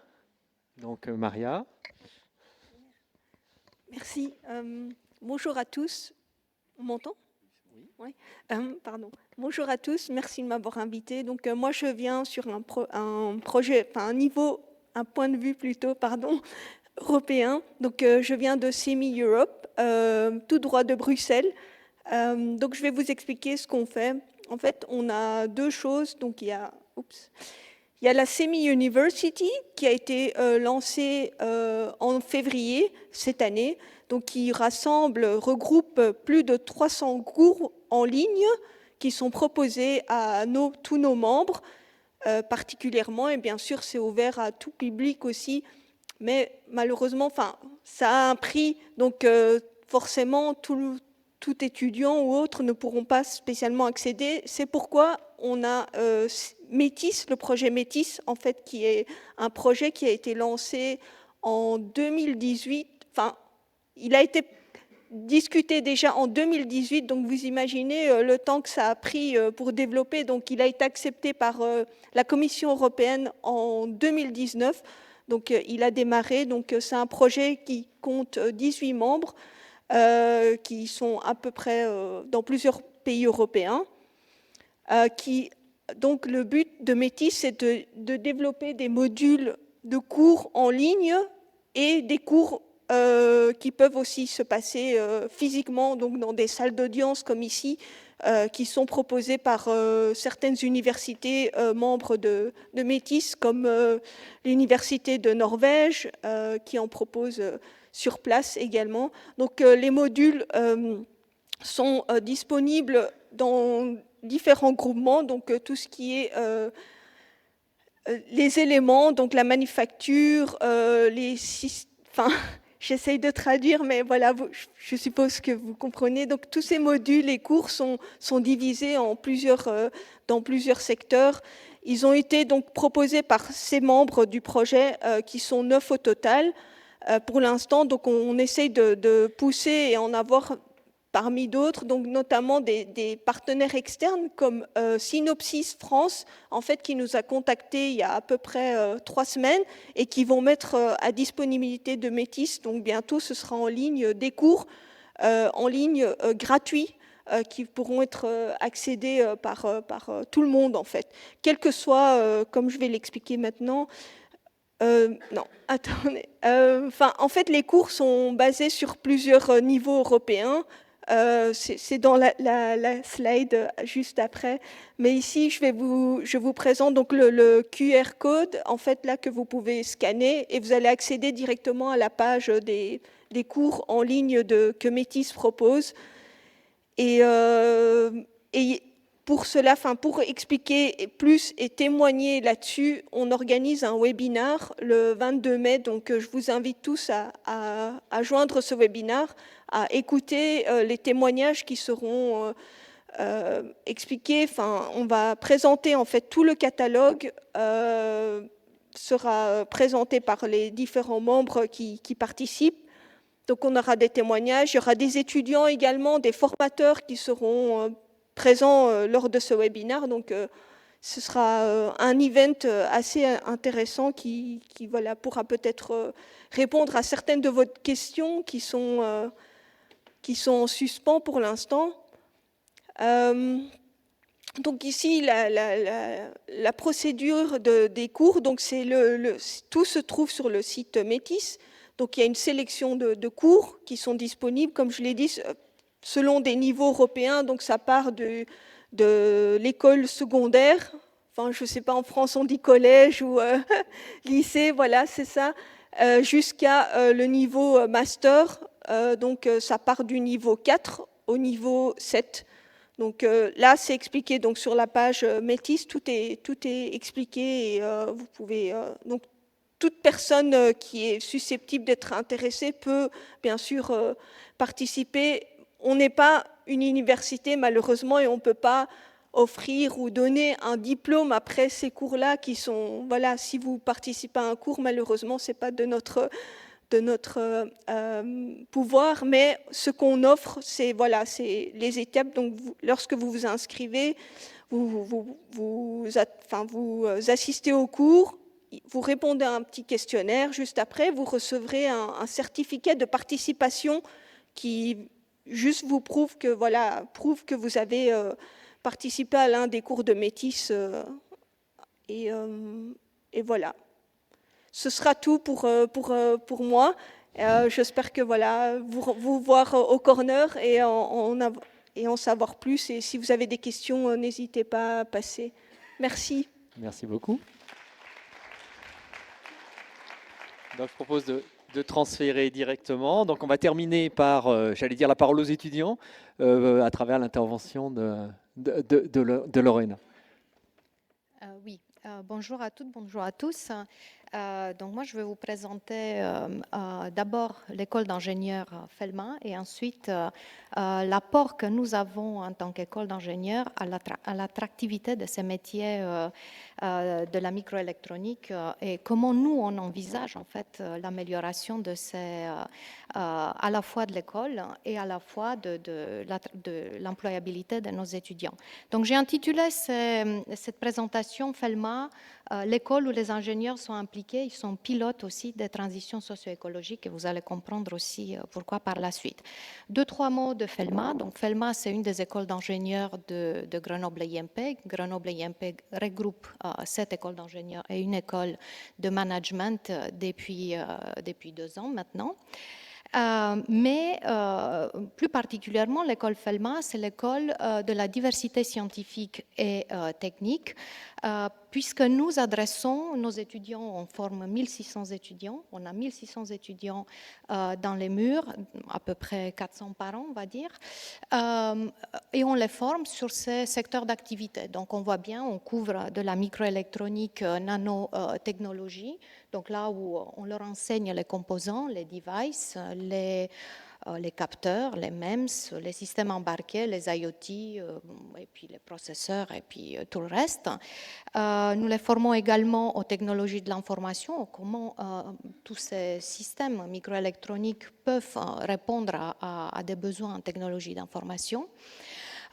Donc, Maria. Merci. Bonjour à tous. On m'entend ? Oui. Pardon. Bonjour à tous. Merci de m'avoir invité. Donc, moi, je viens sur un projet, enfin, un point de vue plutôt, européen. Donc, je viens de CEMI Europe, tout droit de Bruxelles. Donc, je vais vous expliquer ce qu'on fait. En fait, on a 2 choses. Donc, il y a la CEMI University qui a été lancée en février cette année, donc qui regroupe plus de 300 cours en ligne qui sont proposés à tous nos membres particulièrement, et bien sûr c'est ouvert à tout public aussi, mais malheureusement, ça a un prix, donc forcément tout étudiant ou autre ne pourront pas spécialement accéder. C'est pourquoi on a Métis, le projet Métis, en fait, qui est un projet qui a été lancé en 2018. Enfin, il a été discuté déjà en 2018, donc vous imaginez le temps que ça a pris pour développer. Donc, il a été accepté par la Commission européenne en 2019. Donc, il a démarré. Donc, c'est un projet qui compte 18 membres, qui sont à peu près dans plusieurs pays européens. Donc, le but de Métis, c'est de développer des modules de cours en ligne et des cours qui peuvent aussi se passer physiquement, donc dans des salles d'audience comme ici, qui sont proposées par certaines universités membres de Métis, comme l'Université de Norvège, qui en propose sur place également. Donc, les modules sont disponibles dans différents groupements, donc tout ce qui est les éléments, donc la manufacture, j'essaye de traduire, mais voilà, je suppose que vous comprenez. Donc tous ces modules et cours sont divisés dans plusieurs secteurs. Ils ont été donc proposés par ces membres du projet, qui sont 9 au total. Pour l'instant, donc on essaye de pousser et en avoir parmi d'autres, donc notamment des partenaires externes comme Synopsis France, en fait, qui nous a contactés il y a à peu près 3 semaines et qui vont mettre à disponibilité de Métis. Donc bientôt, ce sera en ligne des cours en ligne gratuits qui pourront être accédés par tout le monde, en fait, quel que soit, comme je vais l'expliquer maintenant. Non, attendez. En fait, les cours sont basés sur plusieurs niveaux européens. C'est dans la slide juste après. Mais ici, je vous présente donc le QR code, en fait, là, que vous pouvez scanner et vous allez accéder directement à la page des cours en ligne que Métis propose. Et pour cela, pour expliquer plus et témoigner là-dessus, on organise un webinar le 22 mai. Donc, je vous invite tous à joindre ce webinar, à écouter les témoignages qui seront expliqués. Enfin, on va présenter en fait tout le catalogue sera présenté par les différents membres qui participent. Donc, on aura des témoignages. Il y aura des étudiants également, des formateurs qui seront présents lors de ce webinaire. Donc, ce sera un event assez intéressant qui voilà, pourra peut-être répondre à certaines de vos questions qui sont en suspens pour l'instant. Donc ici, la procédure des cours, donc tout se trouve sur le site Métis. Donc il y a une sélection de cours qui sont disponibles, comme je l'ai dit, selon des niveaux européens. Donc ça part de l'école secondaire, enfin je ne sais pas, en France on dit collège ou lycée, voilà, c'est ça, jusqu'à le niveau master. Donc ça part du niveau 4 au niveau 7. Donc là, c'est expliqué donc, sur la page Métis, tout est expliqué et vous pouvez... donc, toute personne qui est susceptible d'être intéressée peut bien sûr participer. On n'est pas une université malheureusement et on ne peut pas offrir ou donner un diplôme après ces cours-là qui sont... Voilà, si vous participez à un cours, malheureusement, ce n'est pas de notre pouvoir, mais ce qu'on offre, c'est voilà, les étapes. Donc, lorsque vous vous inscrivez, vous assistez au cours, vous répondez à un petit questionnaire. Juste après, vous recevrez un certificat de participation qui juste vous prouve que vous avez participé à l'un des cours de Métis. Et voilà. Ce sera tout pour moi. J'espère que voilà, vous voir au corner et en savoir plus. Et si vous avez des questions, n'hésitez pas à passer. Merci. Merci beaucoup. Donc, je propose de transférer directement. Donc, on va terminer par, j'allais dire, la parole aux étudiants à travers l'intervention de Lorena. Oui, bonjour à toutes, bonjour à tous. Donc moi, je vais vous présenter d'abord l'école d'ingénieurs Felma et ensuite l'apport que nous avons en tant qu'école d'ingénieurs à l'attractivité de ces métiers de la microélectronique et comment nous, on envisage en fait l'amélioration de à la fois de l'école et à la fois de l'employabilité de nos étudiants. Donc j'ai intitulé cette présentation Felma, l'école où les ingénieurs sont impliqués, ils sont pilotes aussi des transitions socio-écologiques et vous allez comprendre aussi pourquoi par la suite. 2-3 mots de Felma. Donc Felma, c'est une des écoles d'ingénieurs de Grenoble et IMP. Grenoble et IMP regroupe 7 écoles d'ingénieurs et une école de management depuis 2 ans maintenant. Mais plus particulièrement, l'école Felma, c'est l'école de la diversité scientifique et technique, puisque nous adressons nos étudiants, on forme 1600 étudiants, on a 1600 étudiants dans les murs, à peu près 400 par an, on va dire, et on les forme sur ces secteurs d'activité. Donc on voit bien, on couvre de la microélectronique, nanotechnologie, donc là où on leur enseigne les composants, les devices, les capteurs, les MEMS, les systèmes embarqués, les IoT, et puis les processeurs, et puis tout le reste. Nous les formons également aux technologies de l'information, comment tous ces systèmes microélectroniques peuvent répondre à des besoins en technologie d'information.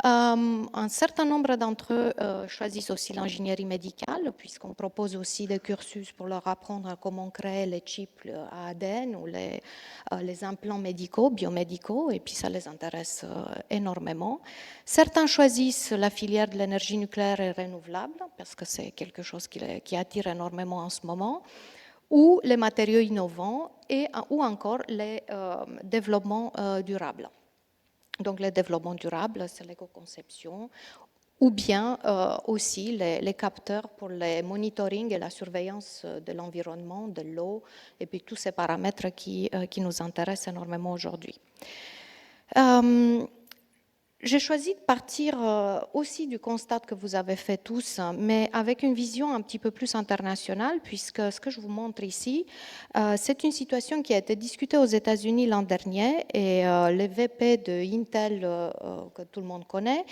Un certain nombre d'entre eux choisissent aussi l'ingénierie médicale, puisqu'on propose aussi des cursus pour leur apprendre comment créer les chips à ADN ou les implants médicaux, biomédicaux, et puis ça les intéresse énormément. Certains choisissent la filière de l'énergie nucléaire et renouvelable, parce que c'est quelque chose qui attire énormément en ce moment, ou les matériaux innovants, ou encore les développements durables. Donc le développement durable, c'est l'éco-conception, ou bien aussi les capteurs pour le monitoring et la surveillance de l'environnement, de l'eau, et puis tous ces paramètres qui nous intéressent énormément aujourd'hui. J'ai choisi de partir aussi du constat que vous avez fait tous, mais avec une vision un petit peu plus internationale, puisque ce que je vous montre ici, c'est une situation qui a été discutée aux États-Unis l'an dernier, et le VP de Intel, que tout le monde connaît,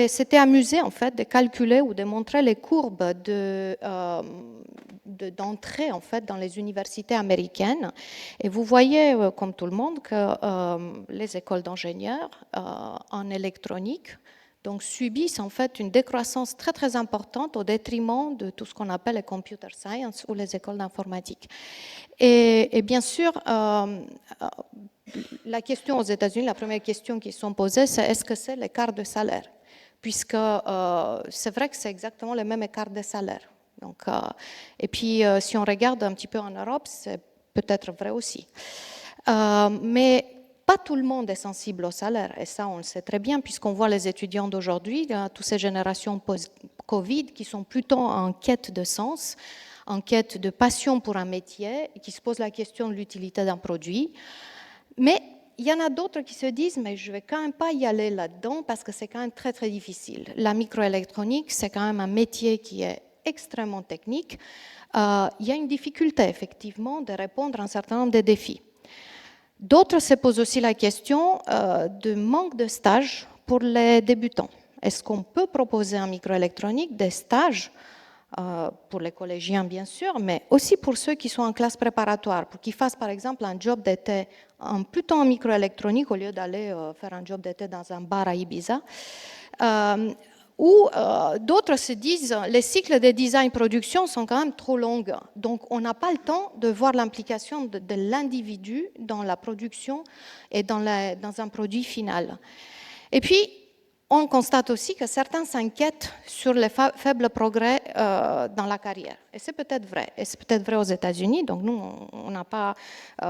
s'était amusé en fait de calculer ou de montrer les courbes d'entrée en fait dans les universités américaines. Et vous voyez, comme tout le monde, que les écoles d'ingénieurs en électronique donc subissent en fait une décroissance très très importante au détriment de tout ce qu'on appelle les computer science ou les écoles d'informatique. Et bien sûr, la question aux États-Unis, la première question qui sont posées, c'est est-ce que c'est l'écart de salaire? Puisque c'est vrai que c'est exactement le même écart de salaire. Donc, et puis, si on regarde un petit peu en Europe, c'est peut-être vrai aussi. Mais pas tout le monde est sensible au salaire, et ça, on le sait très bien, puisqu'on voit les étudiants d'aujourd'hui, toutes ces générations post-Covid, qui sont plutôt en quête de sens, en quête de passion pour un métier, qui se posent la question de l'utilité d'un produit. Mais il y en a d'autres qui se disent, mais je ne vais quand même pas y aller là-dedans, parce que c'est quand même très, très difficile. La microélectronique, c'est quand même un métier qui est extrêmement technique. Il y a une difficulté, effectivement, de répondre à un certain nombre de défis. D'autres se posent aussi la question de manque de stages pour les débutants. Est-ce qu'on peut proposer en microélectronique des stages pour les collégiens, bien sûr, mais aussi pour ceux qui sont en classe préparatoire, pour qu'ils fassent, par exemple, un job d'été plutôt en microélectronique au lieu d'aller faire un job d'été dans un bar à Ibiza. Ou d'autres se disent les cycles de design-production sont quand même trop longs. Donc, on n'a pas le temps de voir l'implication de l'individu dans la production et dans un produit final. Et puis, on constate aussi que certains s'inquiètent sur les faibles progrès dans la carrière. Et c'est peut-être vrai. Et c'est peut-être vrai aux États-Unis. Donc, nous, on n'a pas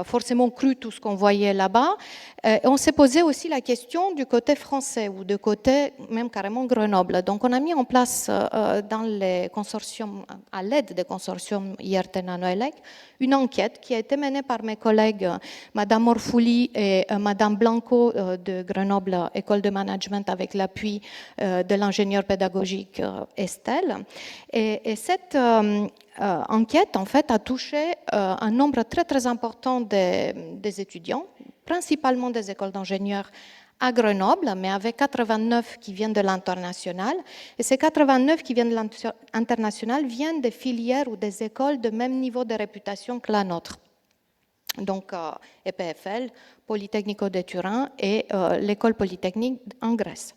forcément cru tout ce qu'on voyait là-bas. Et on s'est posé aussi la question du côté français ou du côté même carrément Grenoble. Donc, on a mis en place dans les consortiums, à l'aide des consortiums IRT Nanoelec, une enquête qui a été menée par mes collègues Madame Morfouli et Madame Blanco de Grenoble École de Management avec l'appui de l'ingénieur pédagogique Estelle. Et cette enquête, en fait, a touché un nombre très, très important des étudiants, principalement des écoles d'ingénieurs à Grenoble, mais avec 89 qui viennent de l'international. Et ces 89 qui viennent de l'international viennent des filières ou des écoles de même niveau de réputation que la nôtre. Donc, EPFL, Polytechnico de Turin et l'école polytechnique en Grèce.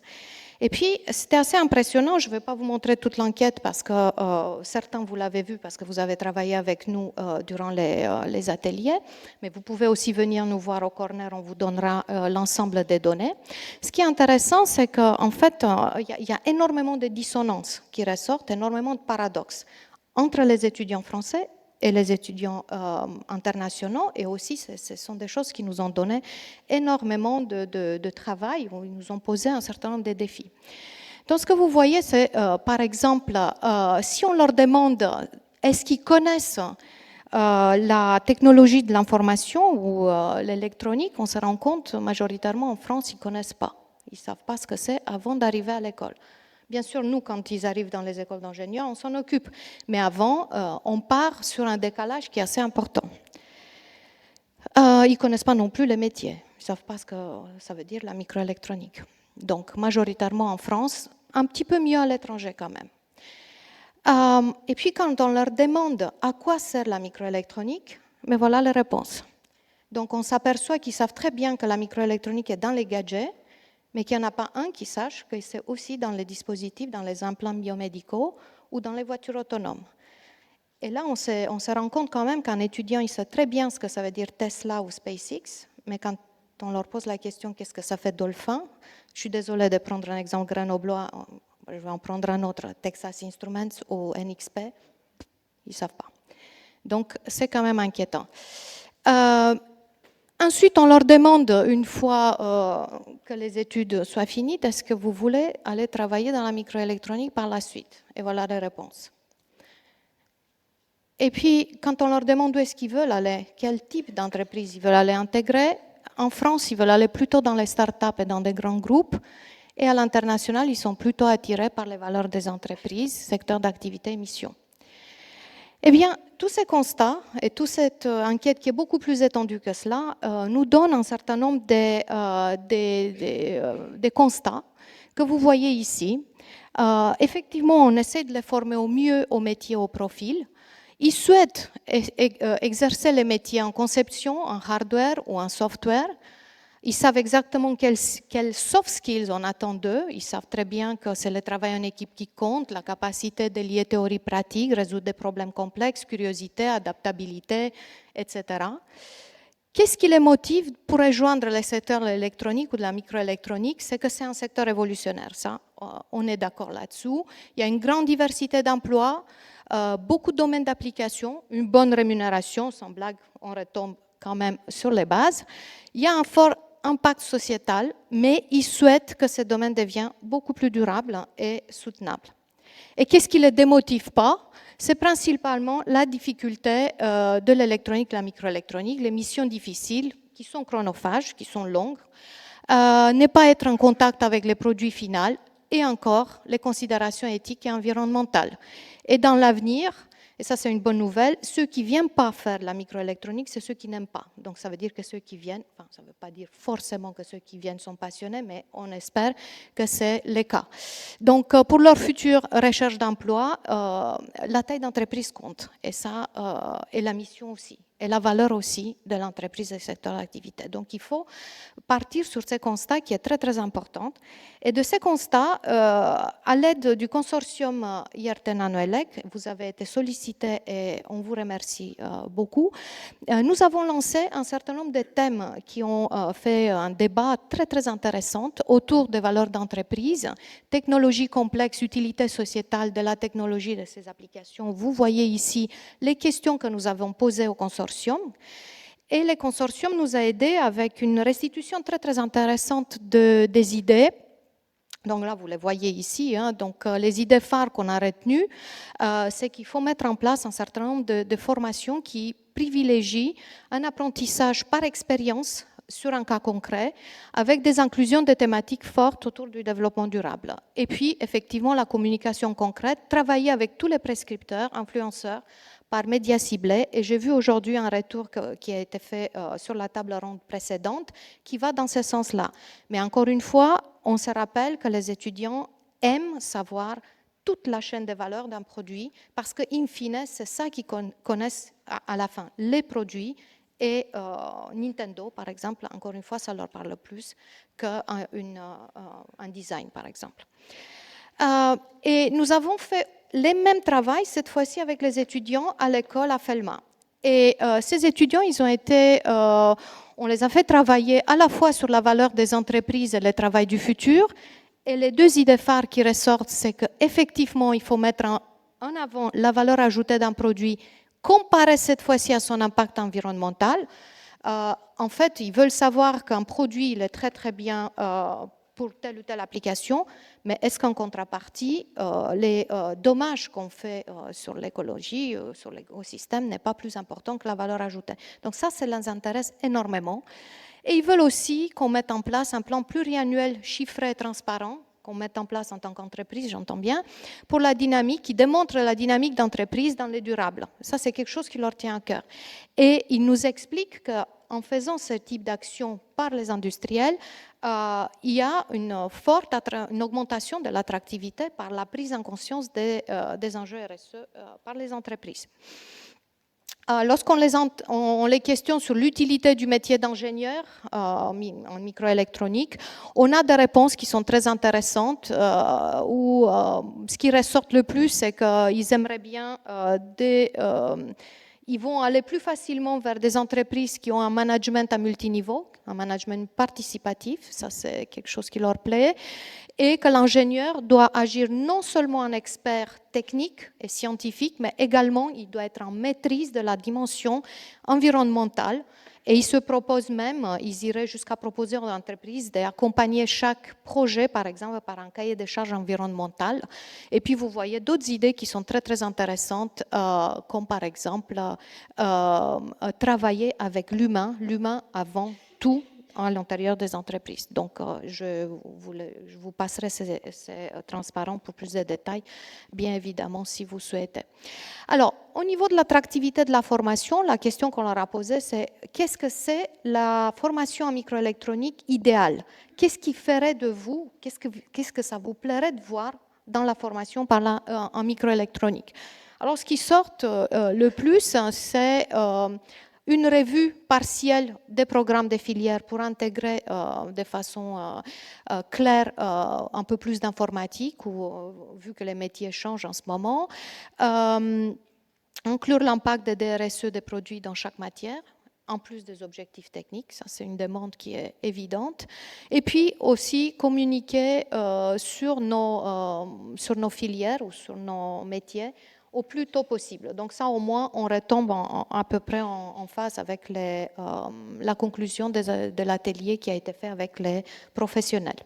Et puis, c'était assez impressionnant. Je ne vais pas vous montrer toute l'enquête parce que certains, vous l'avez vu parce que vous avez travaillé avec nous durant les ateliers. Mais vous pouvez aussi venir nous voir au corner, on vous donnera l'ensemble des données. Ce qui est intéressant, c'est qu'en fait, il y a énormément de dissonances qui ressortent, énormément de paradoxes entre les étudiants français et les étudiants internationaux, et aussi ce sont des choses qui nous ont donné énormément de travail, où ils nous ont posé un certain nombre de défis. Donc ce que vous voyez, c'est par exemple, si on leur demande est-ce qu'ils connaissent la technologie de l'information ou l'électronique, on se rend compte majoritairement en France, ils ne connaissent pas. Ils ne savent pas ce que c'est avant d'arriver à l'école. Bien sûr, nous, quand ils arrivent dans les écoles d'ingénieurs, on s'en occupe. Mais avant, on part sur un décalage qui est assez important. Ils ne connaissent pas non plus les métiers. Ils ne savent pas ce que ça veut dire la microélectronique. Donc, majoritairement en France, un petit peu mieux à l'étranger quand même. Et puis, quand on leur demande à quoi sert la microélectronique, mais voilà les réponses. Donc, on s'aperçoit qu'ils savent très bien que la microélectronique est dans les gadgets, mais qu'il n'y en a pas un qui sache que c'est aussi dans les dispositifs, dans les implants biomédicaux ou dans les voitures autonomes. Et là, on se rend compte quand même qu'un étudiant, il sait très bien ce que ça veut dire Tesla ou SpaceX, mais quand on leur pose la question qu'est-ce que ça fait Dolphin, je suis désolée de prendre un exemple grenoblois, je vais en prendre un autre, Texas Instruments ou NXP, ils ne savent pas. Donc, c'est quand même inquiétant. Ensuite, on leur demande, une fois que les études soient finies, est-ce que vous voulez aller travailler dans la microélectronique par la suite? Et voilà les réponses. Et puis, quand on leur demande où est-ce qu'ils veulent aller, quel type d'entreprise ils veulent aller intégrer, en France, ils veulent aller plutôt dans les startups et dans des grands groupes, et à l'international, ils sont plutôt attirés par les valeurs des entreprises, secteur d'activité et mission. Eh bien, tous ces constats et toute cette enquête qui est beaucoup plus étendue que cela nous donne un certain nombre des constats que vous voyez ici. Effectivement, on essaie de les former au mieux au métier, au profil. Ils souhaitent exercer les métiers en conception, en hardware ou en software. Ils savent exactement quels soft skills on attend d'eux. Ils savent très bien que c'est le travail en équipe qui compte, la capacité de lier théorie pratique, résoudre des problèmes complexes, curiosité, adaptabilité, etc. Qu'est-ce qui les motive pour rejoindre le secteur de l'électronique ou de la microélectronique? C'est que c'est un secteur révolutionnaire, ça, on est d'accord là-dessous. Il y a une grande diversité d'emplois, beaucoup de domaines d'application, une bonne rémunération, sans blague, on retombe quand même sur les bases. Il y a un fort impact sociétal, mais ils souhaitent que ce domaine devienne beaucoup plus durable et soutenable. Et qu'est-ce qui ne les démotive pas? C'est principalement la difficulté de l'électronique, la microélectronique, les missions difficiles qui sont chronophages, qui sont longues, ne pas être en contact avec les produits finaux et encore les considérations éthiques et environnementales. Et dans l'avenir, et ça c'est une bonne nouvelle, ceux qui ne viennent pas faire la microélectronique, c'est ceux qui n'aiment pas. Donc ça veut dire que ceux qui viennent, enfin ça ne veut pas dire forcément que ceux qui viennent sont passionnés, mais on espère que c'est le cas. Donc pour leur future recherche d'emploi, la taille d'entreprise compte, et ça, et la mission aussi, et la valeur aussi de l'entreprise et du secteur d'activité. Donc il faut partir sur ces constats qui est très très important. Et de ces constats, à l'aide du consortium IRT Nanoelec, vous avez été sollicité et on vous remercie beaucoup, nous avons lancé un certain nombre de thèmes qui ont fait un débat très très intéressant autour des valeurs d'entreprise, technologie complexe, utilité sociétale de la technologie et de ses applications. Vous voyez ici les questions que nous avons posées au consortium. Et le consortium nous a aidés avec une restitution très très intéressante des idées. Donc là, vous les voyez ici. Hein. Donc, les idées phares qu'on a retenues, c'est qu'il faut mettre en place un certain nombre de formations qui privilégient un apprentissage par expérience sur un cas concret, avec des inclusions de thématiques fortes autour du développement durable. Et puis, effectivement, la communication concrète, travailler avec tous les prescripteurs, influenceurs, par médias ciblés. Et j'ai vu aujourd'hui un retour qui a été fait sur la table ronde précédente qui va dans ce sens-là. Mais encore une fois, on se rappelle que les étudiants aiment savoir toute la chaîne de valeur d'un produit parce qu'in fine, c'est ça qu'ils connaissent à la fin, les produits. Et Nintendo, par exemple, encore une fois, ça leur parle plus qu'un design, par exemple. Et nous avons fait les mêmes travaux, cette fois-ci avec les étudiants à l'école à Felma. Et ces étudiants, on les a fait travailler à la fois sur la valeur des entreprises et le travail du futur. Et les deux idées phares qui ressortent, c'est qu'effectivement, il faut mettre en avant la valeur ajoutée d'un produit comparé cette fois-ci à son impact environnemental. En fait, ils veulent savoir qu'un produit il est très très bien pour telle ou telle application, mais est-ce qu'en contrepartie, les dommages qu'on fait sur l'écologie, sur l'écosystème, n'est pas plus important que la valeur ajoutée? Donc ça les intéresse énormément. Et ils veulent aussi qu'on mette en place un plan pluriannuel chiffré et transparent, qu'on mette en place en tant qu'entreprise, j'entends bien, pour la dynamique, qui démontre la dynamique d'entreprise dans les durables. Ça, c'est quelque chose qui leur tient à cœur. Et ils nous expliquent qu'en faisant ce type d'action par les industriels, il y a une augmentation de l'attractivité par la prise en conscience des enjeux RSE par les entreprises. Lorsqu'on les questionne sur l'utilité du métier d'ingénieur en microélectronique, on a des réponses qui sont très intéressantes où ce qui ressort le plus, c'est qu'ils aimeraient bien ils vont aller plus facilement vers des entreprises qui ont un management à multiniveau, un management participatif, ça c'est quelque chose qui leur plaît, et que l'ingénieur doit agir non seulement en expert technique et scientifique, mais également il doit être en maîtrise de la dimension environnementale Et ils se proposent même, ils iraient jusqu'à proposer aux entreprises d'accompagner chaque projet, par exemple, par un cahier de charges environnemental. Et puis, vous voyez d'autres idées qui sont très, très intéressantes, comme par exemple, travailler avec l'humain avant tout à l'intérieur des entreprises. Donc, je vous passerai ces transparents pour plus de détails, bien évidemment, si vous souhaitez. Alors, au niveau de l'attractivité de la formation, la question qu'on leur a posée, c'est qu'est-ce que c'est la formation en microélectronique idéale? Qu'est-ce qui ferait de vous, qu'est-ce que ça vous plairait de voir dans la formation en microélectronique? Alors, ce qui sort le plus, c'est une revue partielle des programmes des filières pour intégrer de façon claire un peu plus d'informatique, vu que les métiers changent en ce moment. Inclure l'impact des DRSE des produits dans chaque matière, en plus des objectifs techniques, ça c'est une demande qui est évidente. Et puis aussi communiquer sur nos filières ou sur nos métiers au plus tôt possible. Donc ça, au moins, on retombe à peu près en phase avec la conclusion de l'atelier qui a été fait avec les professionnels.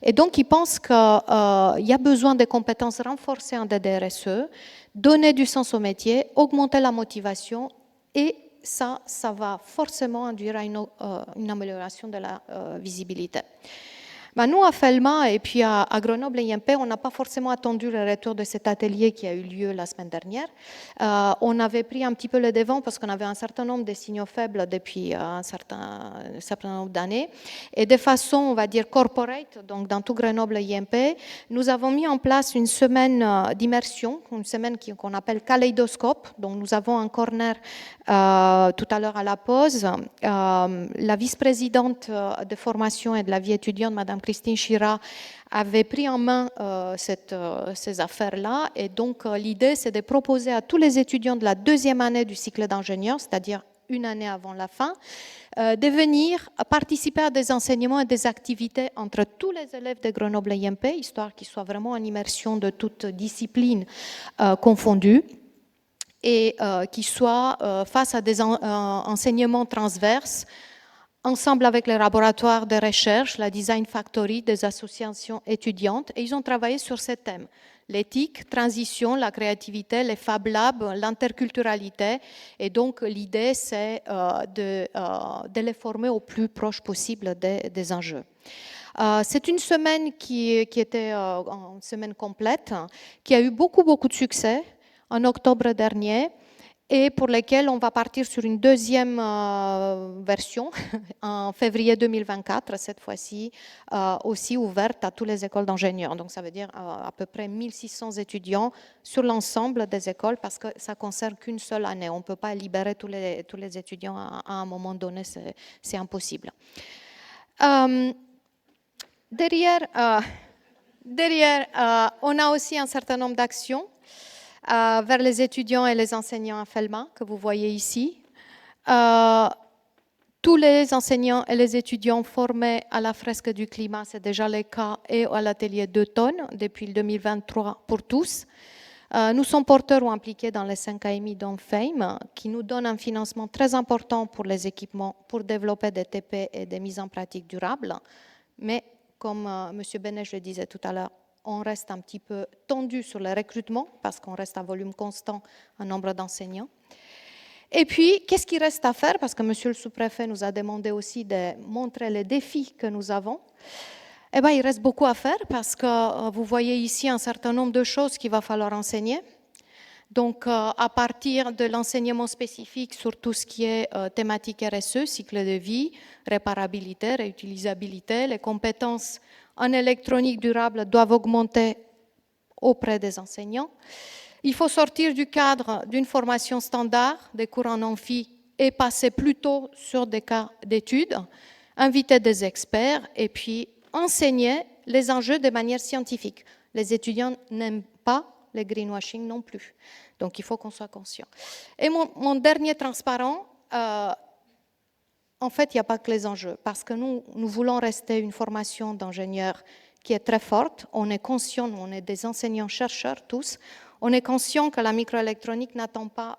Et donc, ils pensent qu'il y a besoin de compétences renforcées en DRSE, donner du sens au métier, augmenter la motivation, et ça va forcément induire à une amélioration de la visibilité. Nous, à Felma et puis à Grenoble et IMP, on n'a pas forcément attendu le retour de cet atelier qui a eu lieu la semaine dernière. On avait pris un petit peu le devant parce qu'on avait un certain nombre de signaux faibles depuis un certain nombre d'années. Et de façon, on va dire, corporate, donc dans tout Grenoble et IMP, nous avons mis en place une semaine d'immersion, une semaine qu'on appelle Kaléidoscope. Donc nous avons un corner tout à l'heure à la pause. La vice-présidente de formation et de la vie étudiante, Madame Christine Chira, avait pris en main ces affaires-là. Et donc, l'idée, c'est de proposer à tous les étudiants de la deuxième année du cycle d'ingénieur, c'est-à-dire une année avant la fin, de venir participer à des enseignements et des activités entre tous les élèves de Grenoble et IMP, histoire qu'ils soient vraiment en immersion de toutes disciplines confondues, et qui soient face à des enseignements transverses, ensemble avec les laboratoires de recherche, la Design Factory des associations étudiantes, et ils ont travaillé sur ces thèmes. L'éthique, transition, la créativité, les Fab Labs, l'interculturalité. Et donc, l'idée, c'est de les former au plus proche possible des enjeux. C'est une semaine qui était une semaine complète, qui a eu beaucoup de succès en octobre dernier, et pour lesquels on va partir sur une deuxième version en février 2024, cette fois-ci aussi ouverte à toutes les écoles d'ingénieurs. Donc ça veut dire à peu près 1600 étudiants sur l'ensemble des écoles, parce que ça ne concerne qu'une seule année. On ne peut pas libérer tous les étudiants à un moment donné, c'est impossible. Derrière, on a aussi un certain nombre d'actions vers les étudiants et les enseignants à Felma, que vous voyez ici. Tous les enseignants et les étudiants formés à la fresque du climat, c'est déjà le cas, et à l'atelier d'automne depuis 2023 pour tous. Nous sommes porteurs ou impliqués dans les 5 AMI d'OnFame, qui nous donnent un financement très important pour les équipements, pour développer des TP et des mises en pratique durables. Mais comme M. Benet le disait tout à l'heure, on reste un petit peu tendu sur le recrutement parce qu'on reste à volume constant en nombre d'enseignants. Et puis, qu'est-ce qui reste à faire? Parce que monsieur le sous-préfet nous a demandé aussi de montrer les défis que nous avons. Eh bien, il reste beaucoup à faire parce que vous voyez ici un certain nombre de choses qu'il va falloir enseigner. Donc, à partir de l'enseignement spécifique sur tout ce qui est thématique RSE, cycle de vie, réparabilité, réutilisabilité, les compétences en électronique durable doivent augmenter auprès des enseignants. Il faut sortir du cadre d'une formation standard, des cours en amphi, et passer plutôt sur des cas d'études, inviter des experts et puis enseigner les enjeux de manière scientifique. Les étudiants n'aiment pas le greenwashing non plus. Donc, il faut qu'on soit conscient. Et mon dernier transparent, en fait, il n'y a pas que les enjeux, parce que nous voulons rester une formation d'ingénieurs qui est très forte. On est conscient, on est des enseignants-chercheurs tous. On est conscient que la microélectronique n'attend pas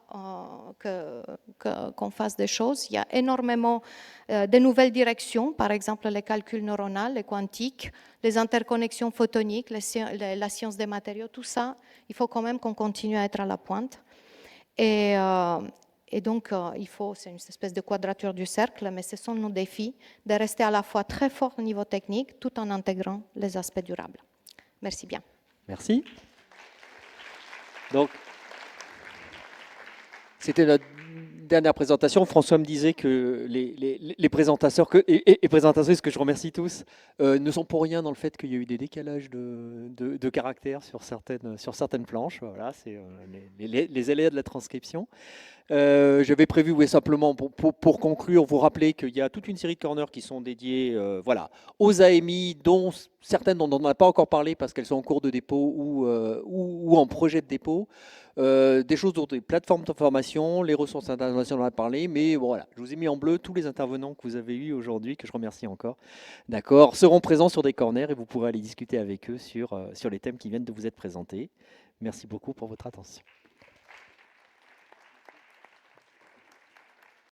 qu'on fasse des choses. Il y a énormément de nouvelles directions, par exemple les calculs neuronaux, les quantiques, les interconnexions photoniques, la science des matériaux, tout ça, il faut quand même qu'on continue à être à la pointe. Et donc, c'est une espèce de quadrature du cercle, mais ce sont nos défis de rester à la fois très fort au niveau technique, tout en intégrant les aspects durables. Merci bien. Merci. Donc, c'était notre dernière présentation. François me disait que les présentateurs et présentatrices, que je remercie tous, ne sont pour rien dans le fait qu'il y a eu des décalages de caractères sur certaines planches. Voilà, c'est les aléas de la transcription. J'avais prévu simplement pour conclure, vous rappeler qu'il y a toute une série de corners qui sont dédiés aux AMI, dont certaines dont on n'a pas encore parlé parce qu'elles sont en cours de dépôt ou en projet de dépôt. Des choses dont des plateformes de formation, les ressources internationales, on en a parlé, mais bon, voilà, je vous ai mis en bleu tous les intervenants que vous avez eus aujourd'hui, que je remercie encore, d'accord, seront présents sur des corners et vous pourrez aller discuter avec eux sur les thèmes qui viennent de vous être présentés. Merci beaucoup pour votre attention.